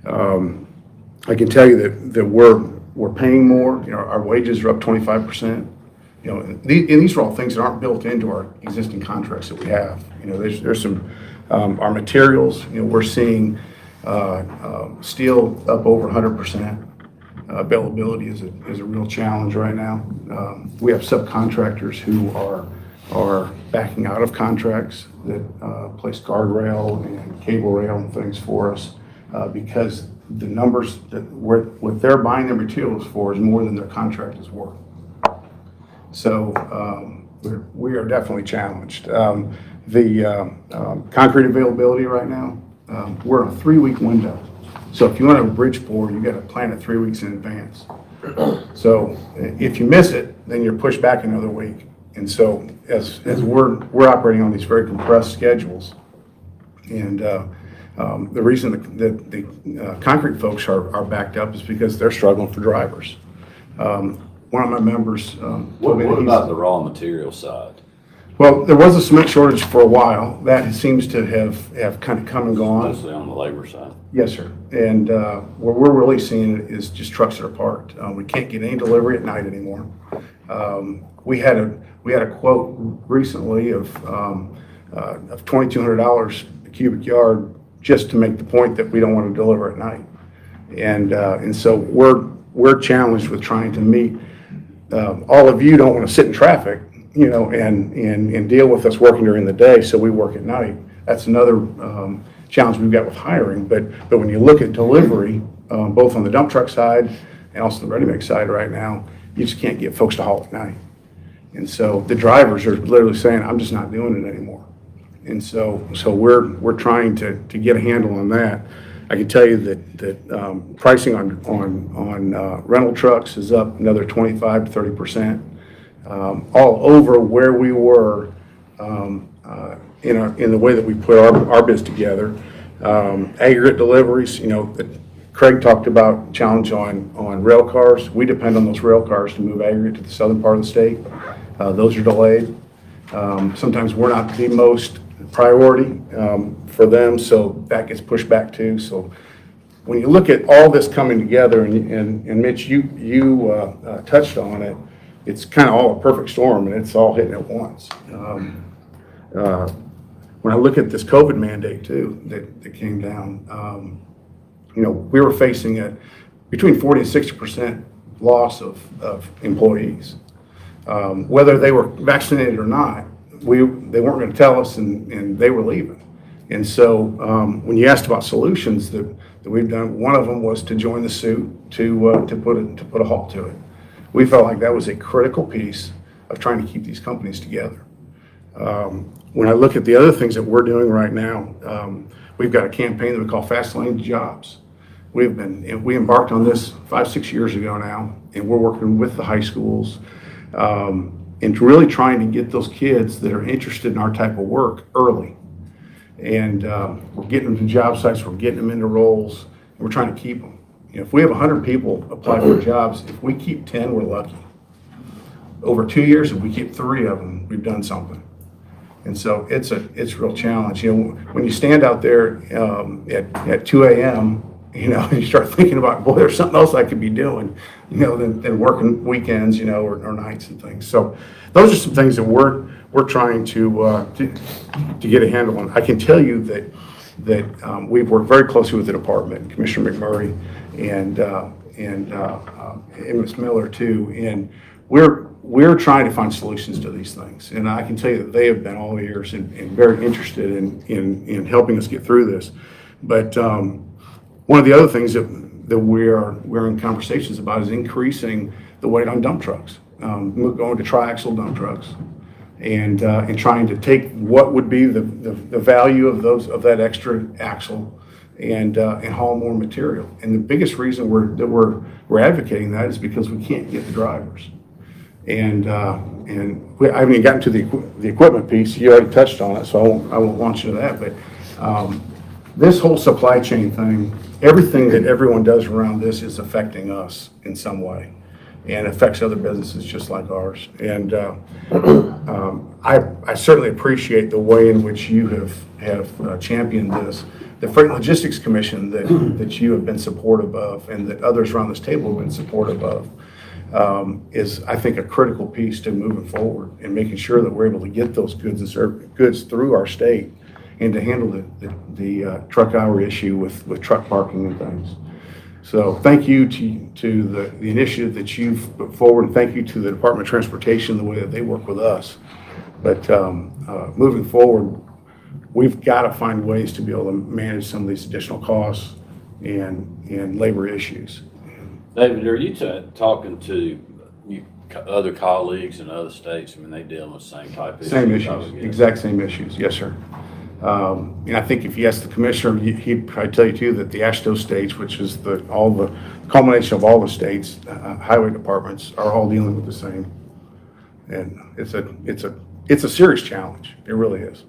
I can tell you that we're paying more. Our wages are up 25%. And these are all things that aren't built into our existing contracts that we have. There's some our materials. We're seeing steel up over 100%. Availability is a real challenge right now. We have subcontractors who are backing out of contracts that place guardrail and cable rail and things for us because the numbers that what they're buying their materials for is more than their contract is worth. So we are definitely challenged. The concrete availability right now, we're in a 3-week window. So if you want a bridge pour, you got to plan it 3 weeks in advance. So if you miss it, then you're pushed back another week. And so as we're operating on these very compressed schedules, and the reason that the concrete folks are backed up is because they're struggling for drivers. One of my members What about the raw material side? Well, there was a cement shortage for a while. That seems to have kind of come and gone. Mostly on the labor side. Yes, sir. And where we're really seeing it is just trucks that are parked. We can't get any delivery at night anymore. We had a quote recently of $2,200 a cubic yard just to make the point that we don't want to deliver at night. And so we're challenged with trying to meet. All of you don't want to sit in traffic, and deal with us working during the day, so we work at night. That's another challenge we've got with hiring. But when you look at delivery, both on the dump truck side and also the ready-mix side right now, you just can't get folks to haul at night. And so the drivers are literally saying, I'm just not doing it anymore. And so we're trying to get a handle on that. I can tell you that pricing on rental trucks is up another 25 to 30%, all over where we were in the way that we put our bids together. Aggregate deliveries, Craig talked about challenge on rail cars. We depend on those rail cars to move aggregate to the southern part of the state. Those are delayed. Sometimes we're not the most priority for them, so that gets pushed back too. So when you look at all this coming together, and Mitch, you touched on it, it's kind of all a perfect storm, and it's all hitting at once. When I look at this COVID mandate too, that came down, we were facing between 40 and 60% loss of employees. Whether they were vaccinated or not, they weren't going to tell us, and they were leaving. And so when you asked about solutions that we've done, one of them was to join the suit to put a halt to it. We felt like that was a critical piece of trying to keep these companies together. When I look at the other things that we're doing right now, we've got a campaign that we call Fast Lane to Jobs. We embarked on this 5-6 years ago now, and we're working with the high schools and really trying to get those kids that are interested in our type of work early. And we're getting them to job sites, we're getting them into roles, and we're trying to keep them. If we have 100 people apply for jobs, if we keep 10, we're lucky. Over 2 years, if we keep 3 of them, we've done something. And so it's a real challenge. When you stand out there at 2 a.m., you start thinking about, boy, there's something else I could be doing, than working weekends, or nights and things. So those are some things that we're trying to get a handle on. I can tell you that we've worked very closely with the department, Commissioner McMurray and Ms. Miller too, and we're trying to find solutions to these things. And I can tell you that they have been all ears and very interested in helping us get through this. But one of the other things that we're in conversations about is increasing the weight on dump trucks, going to tri-axle dump trucks, and trying to take what would be the value of that extra axle and haul more material. And the biggest reason we're advocating that is because we can't get the drivers. And I haven't even gotten to the equipment piece. You already touched on it, so I won't launch into that. But this whole supply chain thing, everything that everyone does around this is affecting us in some way, and affects other businesses just like ours. And I certainly appreciate the way in which you have championed this. The Freight and Logistics Commission that you have been supportive of, and that others around this table have been supportive of, is, I think, a critical piece to moving forward and making sure that we're able to get those goods through our state, and to handle the truck hour issue with truck parking and things. So thank you to the initiative that you've put forward, and thank you to the Department of Transportation, the way that they work with us. But moving forward, we've got to find ways to be able to manage some of these additional costs and labor issues. David, are you talking to other colleagues in other states? I mean, they deal with the same type of issues? Same issues, exact same issues, yes, sir. And I think if you ask the commissioner, he'd probably tell you too that the AASHTO states, which is all the culmination of all the states, highway departments are all dealing with the same. And it's a serious challenge. It really is.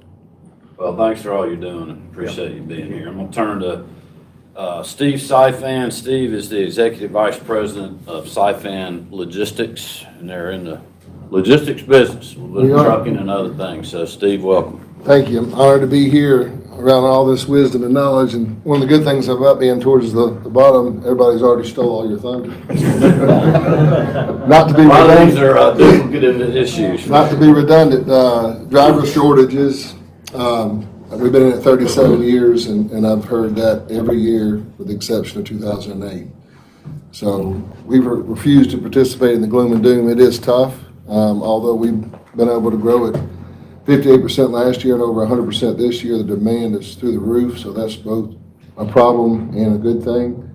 Well, thanks for all you're doing, and appreciate you being here. I'm going to turn to Steve Sifan. Steve is the Executive Vice President of Sifan Logistics, and they're in the logistics business with trucking and other things. So, Steve, welcome. Thank you. I'm honored to be here around all this wisdom and knowledge. And one of the good things about being towards the bottom, everybody's already stole all your thunder. Not to be redundant. These are duplicative issues. Not to be redundant. Driver shortages. We've been in it 37 years, and I've heard that every year with the exception of 2008. So we've refused to participate in the gloom and doom. It is tough, although we've been able to grow it 58% last year and over 100% this year. The demand is through the roof, so that's both a problem and a good thing.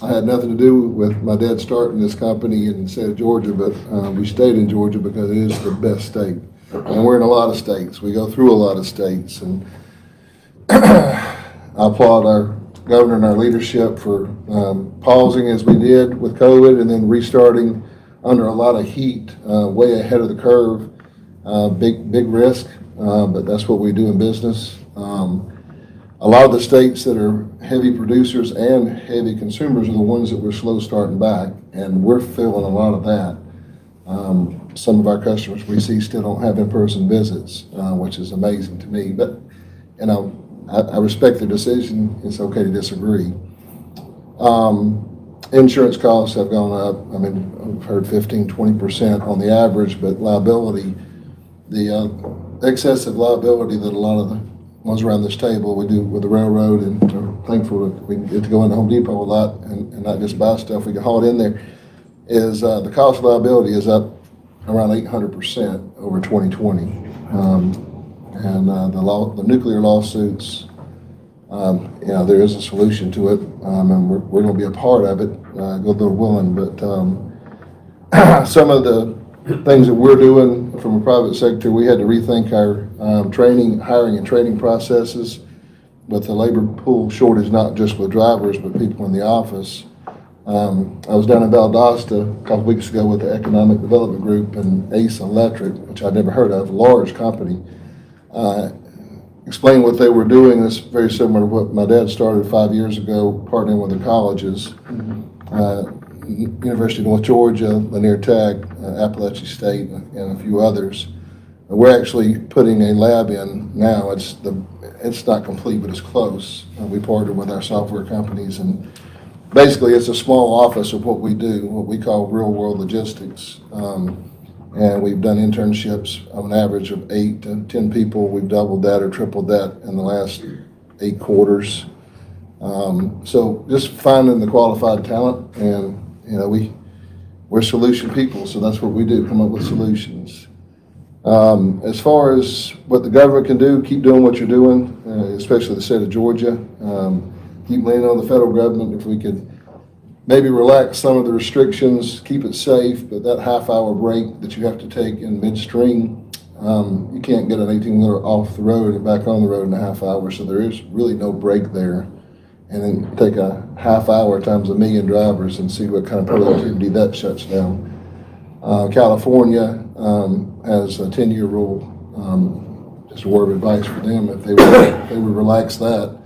I had nothing to do with my dad starting this company in the state of Georgia, but we stayed in Georgia because it is the best state. And we're in a lot of states. We go through a lot of states. And I applaud our governor and our leadership for pausing as we did with COVID and then restarting under a lot of heat, way ahead of the curve. Big risk, but that's what we do in business. A lot of the states that are heavy producers and heavy consumers are the ones that we're slow starting back, and we're feeling a lot of that. Some of our customers we see still don't have in-person visits, which is amazing to me. But I respect their decision. It's okay to disagree. Insurance costs have gone up. I mean, I've heard 15-20% on the average, but liability, the excessive liability that a lot of the ones around this table we do with the railroad, and we're thankful that we get to go into Home Depot a lot and not just buy stuff. We can haul it in there. Is the cost of liability is up around 800% over 2020, and the nuclear lawsuits. There is a solution to it, and we're going to be a part of it, God willing. But some of the things that we're doing from a private sector, we had to rethink our hiring and training processes with the labor pool shortage, not just with drivers, but people in the office. I was down in Valdosta a couple weeks ago with the Economic Development Group and Ace Electric, which I'd never heard of, a large company. Explain what they were doing. It's very similar to what my dad started 5 years ago, partnering with the colleges. University of North Georgia, Lanier Tech, Appalachian State, and a few others. We're actually putting a lab in now. It's not complete, but it's close. We partnered with our software companies, and basically it's a small office of what we do, what we call real-world logistics. And we've done internships on an average of 8 to 10 people. We've doubled that or tripled that in the last 8 quarters. So just finding the qualified talent, and we're solution people, so that's what we do, come up with solutions. As far as what the government can do, keep doing what you're doing, especially the state of Georgia. Keep leaning on the federal government. If we could maybe relax some of the restrictions, keep it safe, but that half-hour break that you have to take in midstream, you can't get an 18-wheeler off the road and back on the road in a half hour, so there is really no break there. And then take a half hour times 1 million drivers and see what kind of productivity that shuts down. California has a 10-year rule. Just a word of advice for them: if they would relax that,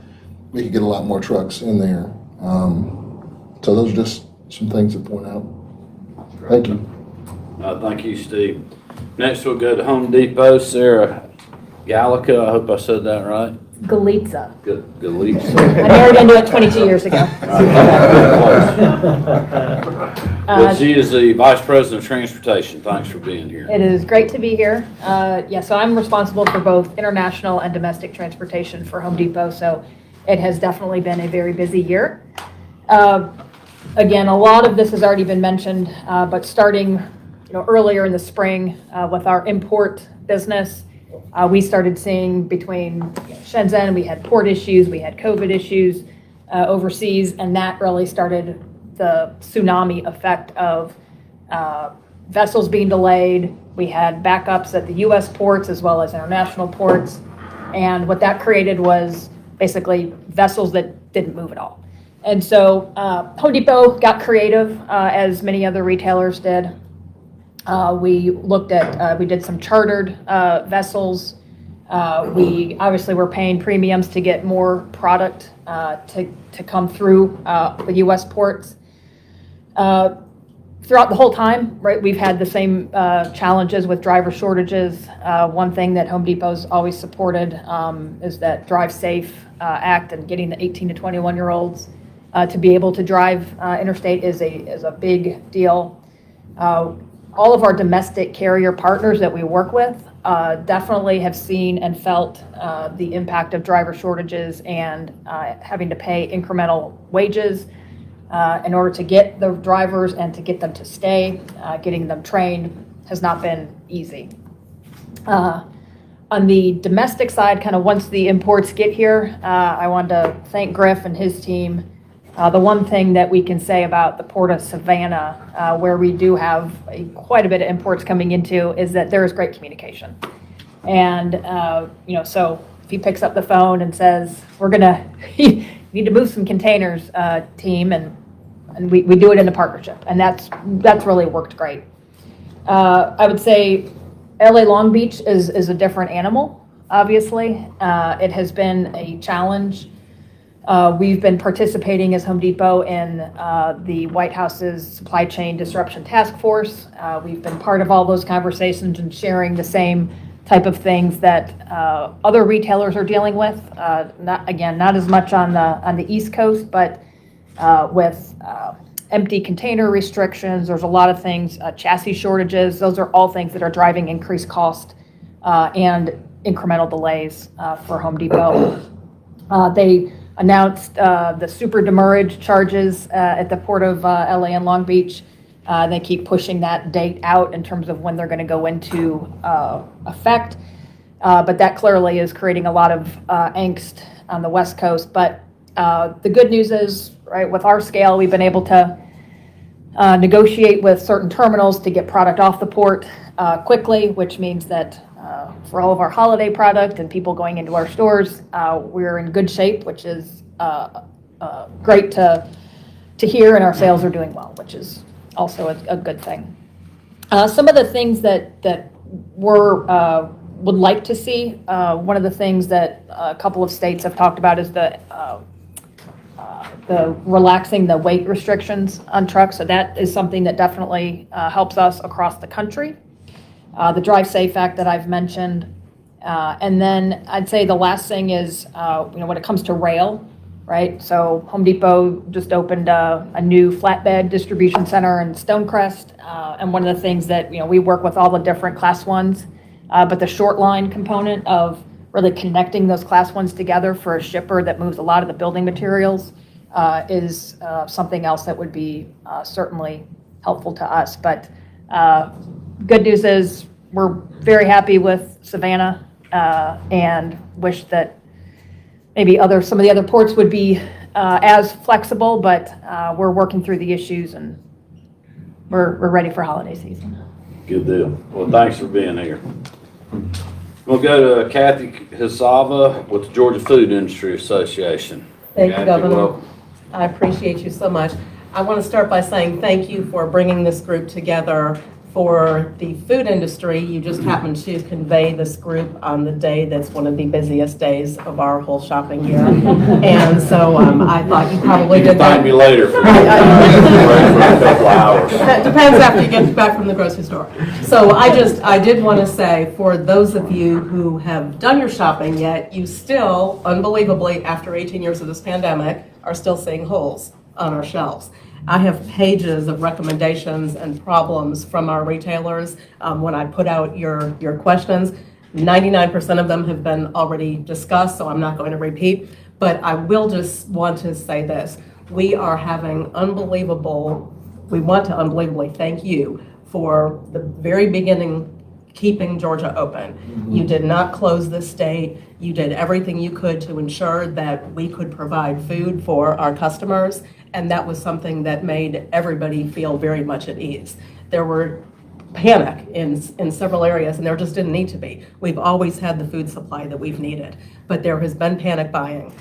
we could get a lot more trucks in there. So those are just some things to point out. Thank you. Thank you, Steve. Next, we'll go to Home Depot. Sarah Gallica, I hope I said that right. Galitza. Galitza. I married into it 22 years ago. But she is the Vice President of Transportation. Thanks for being here. It is great to be here. So I'm responsible for both international and domestic transportation for Home Depot, so it has definitely been a very busy year. Again, a lot of this has already been mentioned, but starting earlier in the spring with our import business, we started seeing between Shenzhen, we had port issues, we had COVID issues overseas, and that really started the tsunami effect of vessels being delayed. We had backups at the U.S. ports as well as international ports, and what that created was basically vessels that didn't move at all. And so Home Depot got creative, as many other retailers did. We did some chartered vessels. We obviously were paying premiums to get more product to come through the U.S. ports. Throughout the whole time, right, we've had the same challenges with driver shortages. One thing that Home Depot's always supported is that Drive Safe Act, and getting the 18 to 21-year-olds to be able to drive interstate is a big deal. All of our domestic carrier partners that we work with definitely have seen and felt the impact of driver shortages and having to pay incremental wages in order to get the drivers and to get them to stay. Getting them trained has not been easy. On the domestic side, kind of once the imports get here, I wanted to thank Griff and his team. The one thing that we can say about the Port of Savannah, where we do have quite a bit of imports coming into, is that there is great communication. And, so if he picks up the phone and says, we're gonna, need to move some containers, team, and we do it in a partnership. And that's really worked great. I would say LA Long Beach is a different animal, obviously. It has been a challenge. We've been participating as Home Depot in the White House's Supply Chain Disruption Task Force. We've been part of all those conversations and sharing the same type of things that other retailers are dealing with. Not as much on the East Coast, but with empty container restrictions. There's a lot of things, chassis shortages. Those are all things that are driving increased cost and incremental delays for Home Depot. They announced the super demurrage charges at the Port of LA and Long Beach. They keep pushing that date out in terms of when they're going to go into effect. But that clearly is creating a lot of angst on the West Coast. But the good news is, right, with our scale, we've been able to negotiate with certain terminals to get product off the port quickly, which means that for all of our holiday product and people going into our stores, we're in good shape, which is great to hear, and our sales are doing well, which is also a good thing. Some of the things that would like to see, one of the things that a couple of states have talked about is the relaxing the weight restrictions on trucks. So that is something that definitely helps us across the country. The Drive Safe Act that I've mentioned. And then I'd say the last thing is, when it comes to rail, right? So Home Depot just opened a new flatbed distribution center in Stonecrest. And one of the things that, we work with all the different class ones, but the short line component of really connecting those class ones together for a shipper that moves a lot of the building materials is something else that would be certainly helpful to us. But good news is we're very happy with Savannah and wish that maybe some of the other ports would be as flexible, but we're working through the issues and we're ready for holiday season. Good deal. Well, thanks for being here. We'll go to Kathy Hasava with the Georgia Food Industry Association. Thank you, Kathy, Governor. welcome. I appreciate you so much. I want to start by saying thank you for bringing this group together for the food industry. You just happened to convey this group on the day that's one of the busiest days of our whole shopping year. And so I thought you probably did that. Find me later for a couple hours. That depends after you get back from the grocery store. So I did want to say, for those of you who have done your shopping yet, you still, unbelievably, after 18 years of this pandemic, are still seeing holes on our shelves. I have pages of recommendations and problems from our retailers. When I put out your questions, 99% of them have been already discussed, so I'm not going to repeat. But I will just want to say this. We want to unbelievably thank you for the very beginning keeping Georgia open. You did not close the state. You did everything you could to ensure that we could provide food for our customers, and that was something that made everybody feel very much at ease. There were panic in several areas, and there just didn't need to be. We've always had the food supply that we've needed, but there has been panic buying.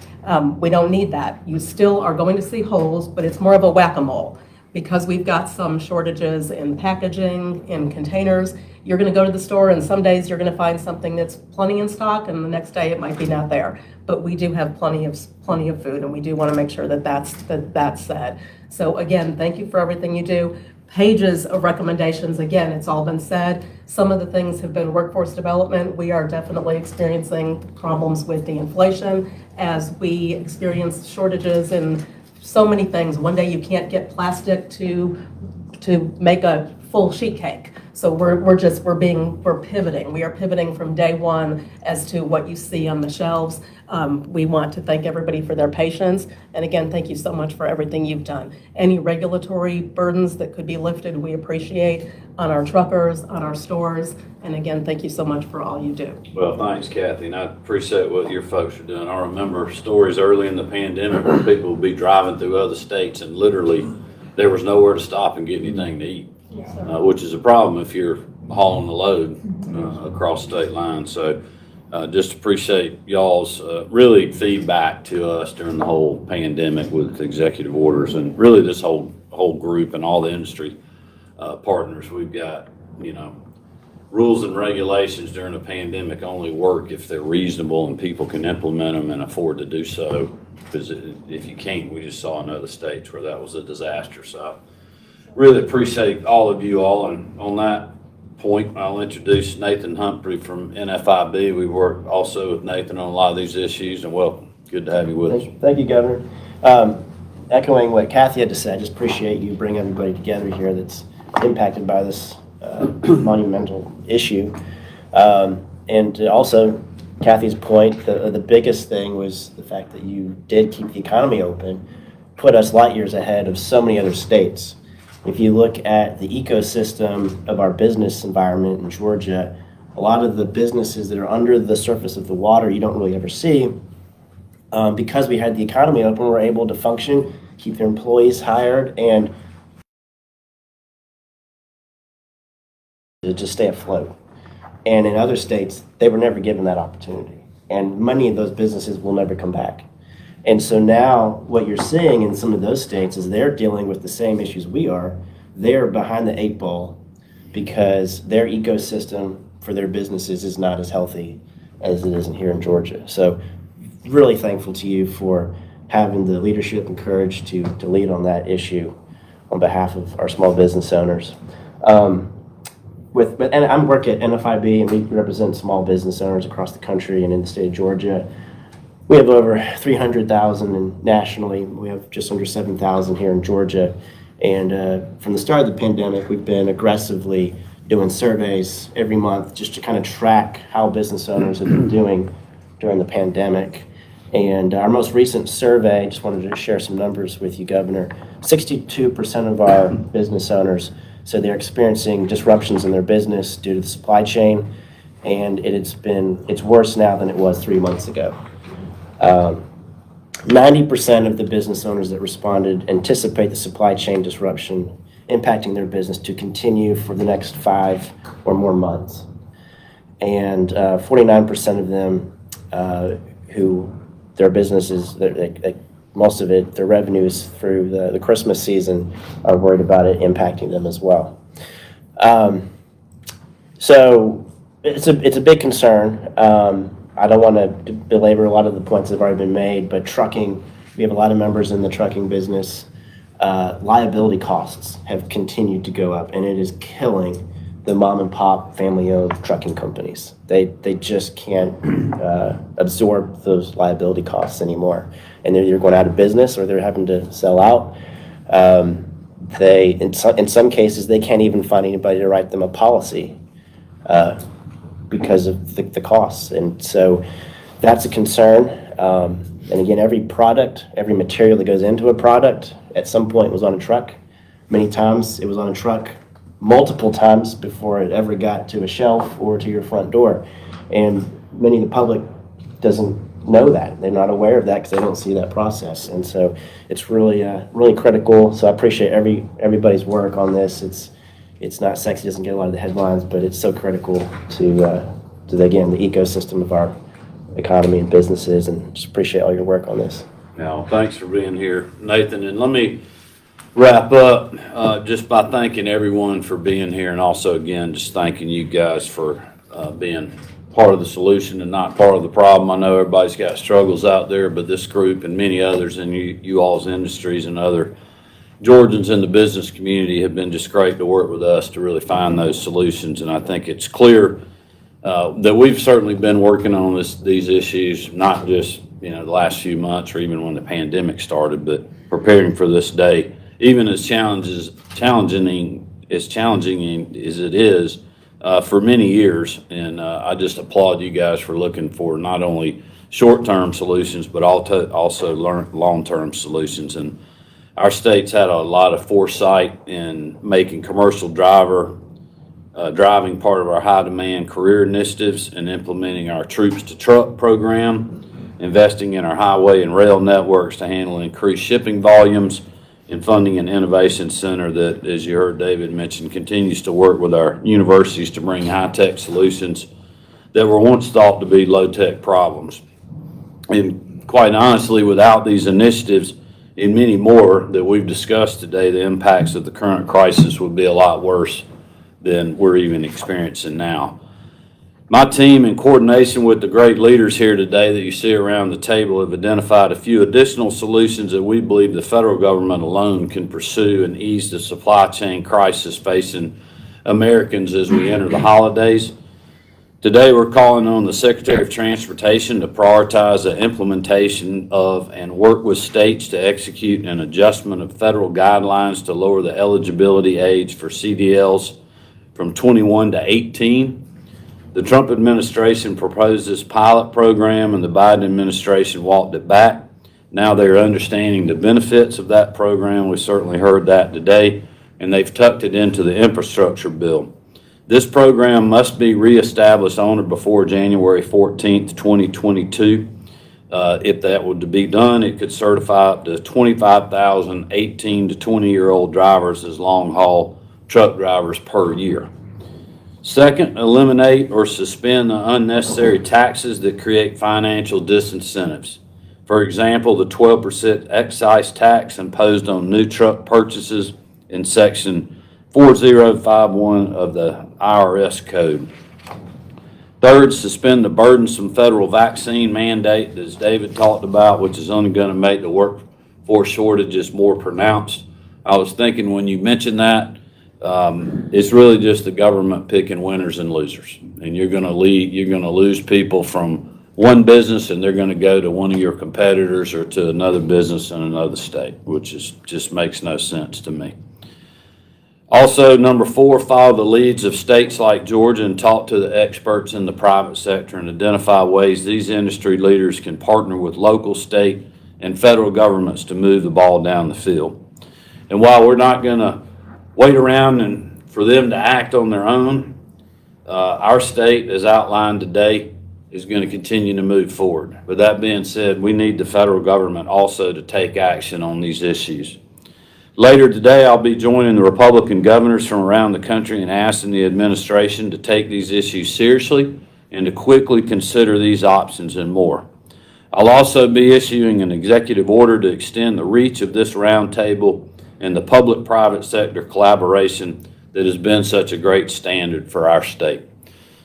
We don't need that. You still are going to see holes, but it's more of a whack-a-mole. Because we've got some shortages in packaging, in containers, you're going to go to the store and some days you're going to find something that's plenty in stock and the next day it might be not there. But we do have plenty of food, and we do want to make sure that that's said. So again, thank you for everything you do. Pages of recommendations, again, it's all been said. Some of the things have been workforce development. We are definitely experiencing problems with the inflation as we experience shortages in so many things. One day you can't get plastic to make a full sheet cake. So we're pivoting. We are pivoting from day one as to what you see on the shelves. We want to thank everybody for their patience. And again, thank you so much for everything you've done. Any regulatory burdens that could be lifted, we appreciate on our truckers, on our stores. And again, thank you so much for all you do. Well, thanks, Kathy, and I appreciate what your folks are doing. I remember stories early in the pandemic where people would be driving through other states and literally there was nowhere to stop and get anything to eat, which is a problem if you're hauling a load across state lines. So just appreciate y'all's really feedback to us during the whole pandemic with executive orders and really this whole group and all the industry partners. We've got, rules and regulations during a pandemic only work if they're reasonable and people can implement them and afford to do so. Because if you can't, we just saw in other states where that was a disaster. So I really appreciate all of you all. And on that point, I'll introduce Nathan Humphrey from NFIB. We work also with Nathan on a lot of these issues, and welcome. Good to have you with us. Thank you, Governor. Echoing what Kathy had to say, I just appreciate you bringing everybody together here that's impacted by this monumental issue. And also, Kathy's point, the biggest thing was the fact that you did keep the economy open, put us light years ahead of so many other states. If you look at the ecosystem of our business environment in Georgia, a lot of the businesses that are under the surface of the water you don't really ever see, because we had the economy open, we're able to function, keep their employees hired, and to just stay afloat. And in other states, they were never given that opportunity. And many of those businesses will never come back. And so now what you're seeing in some of those states is they're dealing with the same issues we are. They're behind the 8 ball because their ecosystem for their businesses is not as healthy as it is here in Georgia. So really thankful to you for having the leadership and courage to lead on that issue on behalf of our small business owners. And I work at NFIB, and we represent small business owners across the country and in the state of Georgia. We have over 300,000, and nationally we have just under 7,000 here in Georgia. And from the start of the pandemic, we've been aggressively doing surveys every month just to kind of track how business owners have been doing during the pandemic. And our most recent survey, just wanted to share some numbers with you, Governor. 62% of our business owners said they're experiencing disruptions in their business due to the supply chain, and it's worse now than it was 3 months ago. 90% of the business owners that responded anticipate the supply chain disruption impacting their business to continue for the next 5 or more months. And 49% of them who their businesses, most of it, their revenues through the Christmas season are worried about it impacting them as well. So it's a big concern. I don't want to belabor a lot of the points that have already been made, but trucking, we have a lot of members in the trucking business. Liability costs have continued to go up, and it is killing the mom and pop family-owned trucking companies. They just can't absorb those liability costs anymore. And they're either going out of business or they're having to sell out. In some cases, they can't even find anybody to write them a policy because of the costs. And so that's a concern. And again, every product, every material that goes into a product at some point was on a truck. Many times it was on a truck multiple times before it ever got to a shelf or to your front door. And many of the public doesn't know that. They're not aware of that because they don't see that process. And so it's really, really critical. So I appreciate everybody's work on this. It's not sexy, doesn't get a lot of the headlines, but it's so critical to again, the ecosystem of our economy and businesses, and just appreciate all your work on this. Now, thanks for being here, Nathan. And let me wrap up just by thanking everyone for being here, and also, again, just thanking you guys for being part of the solution and not part of the problem. I know everybody's got struggles out there, but this group and many others in you all's industries and other Georgians in the business community have been just great to work with us to really find those solutions. And I think it's clear that we've certainly been working on these issues, not just the last few months or even when the pandemic started, but preparing for this day. Even as challenging as challenging as it is for many years. And I just applaud you guys for looking for not only short-term solutions, but also long-term solutions. And our state's had a lot of foresight in making commercial driving part of our high-demand career initiatives and implementing our Troops to Truck program, investing in our highway and rail networks to handle increased shipping volumes, and funding an innovation center that, as you heard David mention, continues to work with our universities to bring high-tech solutions that were once thought to be low-tech problems. And quite honestly, without these initiatives and many more that we've discussed today, the impacts of the current crisis would be a lot worse than we're even experiencing now. My team, in coordination with the great leaders here today that you see around the table, have identified a few additional solutions that we believe the federal government alone can pursue and ease the supply chain crisis facing Americans as we enter the holidays. Today, we're calling on the Secretary of Transportation to prioritize the implementation of and work with states to execute an adjustment of federal guidelines to lower the eligibility age for CDLs from 21 to 18. The Trump administration proposed this pilot program and the Biden administration walked it back. Now they're understanding the benefits of that program. We certainly heard that today, and they've tucked it into the infrastructure bill. This program must be reestablished on or before January 14th, 2022. If that were to be done, it could certify up to 25,000 18 to 20-year-old drivers as long-haul truck drivers per year. Second, eliminate or suspend the unnecessary taxes that create financial disincentives. For example, the 12% excise tax imposed on new truck purchases in Section 4051 of the IRS code. Third, suspend the burdensome federal vaccine mandate, as David talked about, which is only going to make the workforce shortages more pronounced. I was thinking when you mentioned that, it's really just the government picking winners and losers, and you're going to lose people from one business, and they're going to go to one of your competitors or to another business in another state, which just makes no sense to me. Also, number 4, follow the leads of states like Georgia and talk to the experts in the private sector and identify ways these industry leaders can partner with local, state, and federal governments to move the ball down the field. And while we're not going to wait around and for them to act on their own, our state, as outlined today, is going to continue to move forward. With that being said, we need the federal government also to take action on these issues. Later today, I'll be joining the Republican governors from around the country and asking the administration to take these issues seriously and to quickly consider these options and more. I'll also be issuing an executive order to extend the reach of this roundtable and the public-private sector collaboration that has been such a great standard for our state.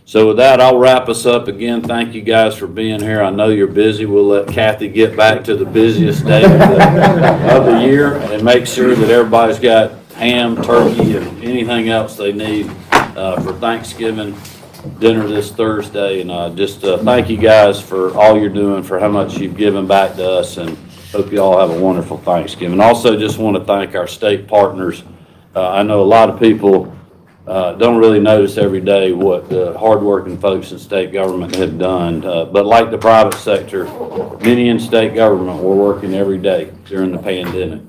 So with that, I'll wrap us up. Again, thank you guys for being here. I know you're busy. We'll let Kathy get back to the busiest day of the year and make sure that everybody's got ham, turkey, and anything else they need for Thanksgiving dinner this Thursday. And just thank you guys for all you're doing, for how much you've given back to us, and hope you all have a wonderful Thanksgiving. Also, just want to thank our state partners. I know a lot of people don't really notice every day what the hardworking folks in state government have done. But like the private sector, many in state government were working every day during the pandemic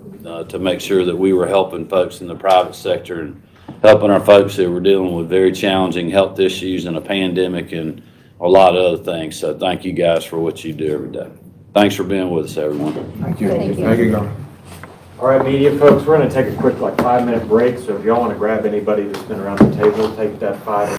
to make sure that we were helping folks in the private sector and helping our folks who were dealing with very challenging health issues and a pandemic and a lot of other things. So thank you guys for what you do every day. Thanks for being with us, everyone. Thank you. Thank you. Thank you, Governor. All right, media folks, we're going to take a quick 5-minute break. So if y'all want to grab anybody that's been around the table, take that 5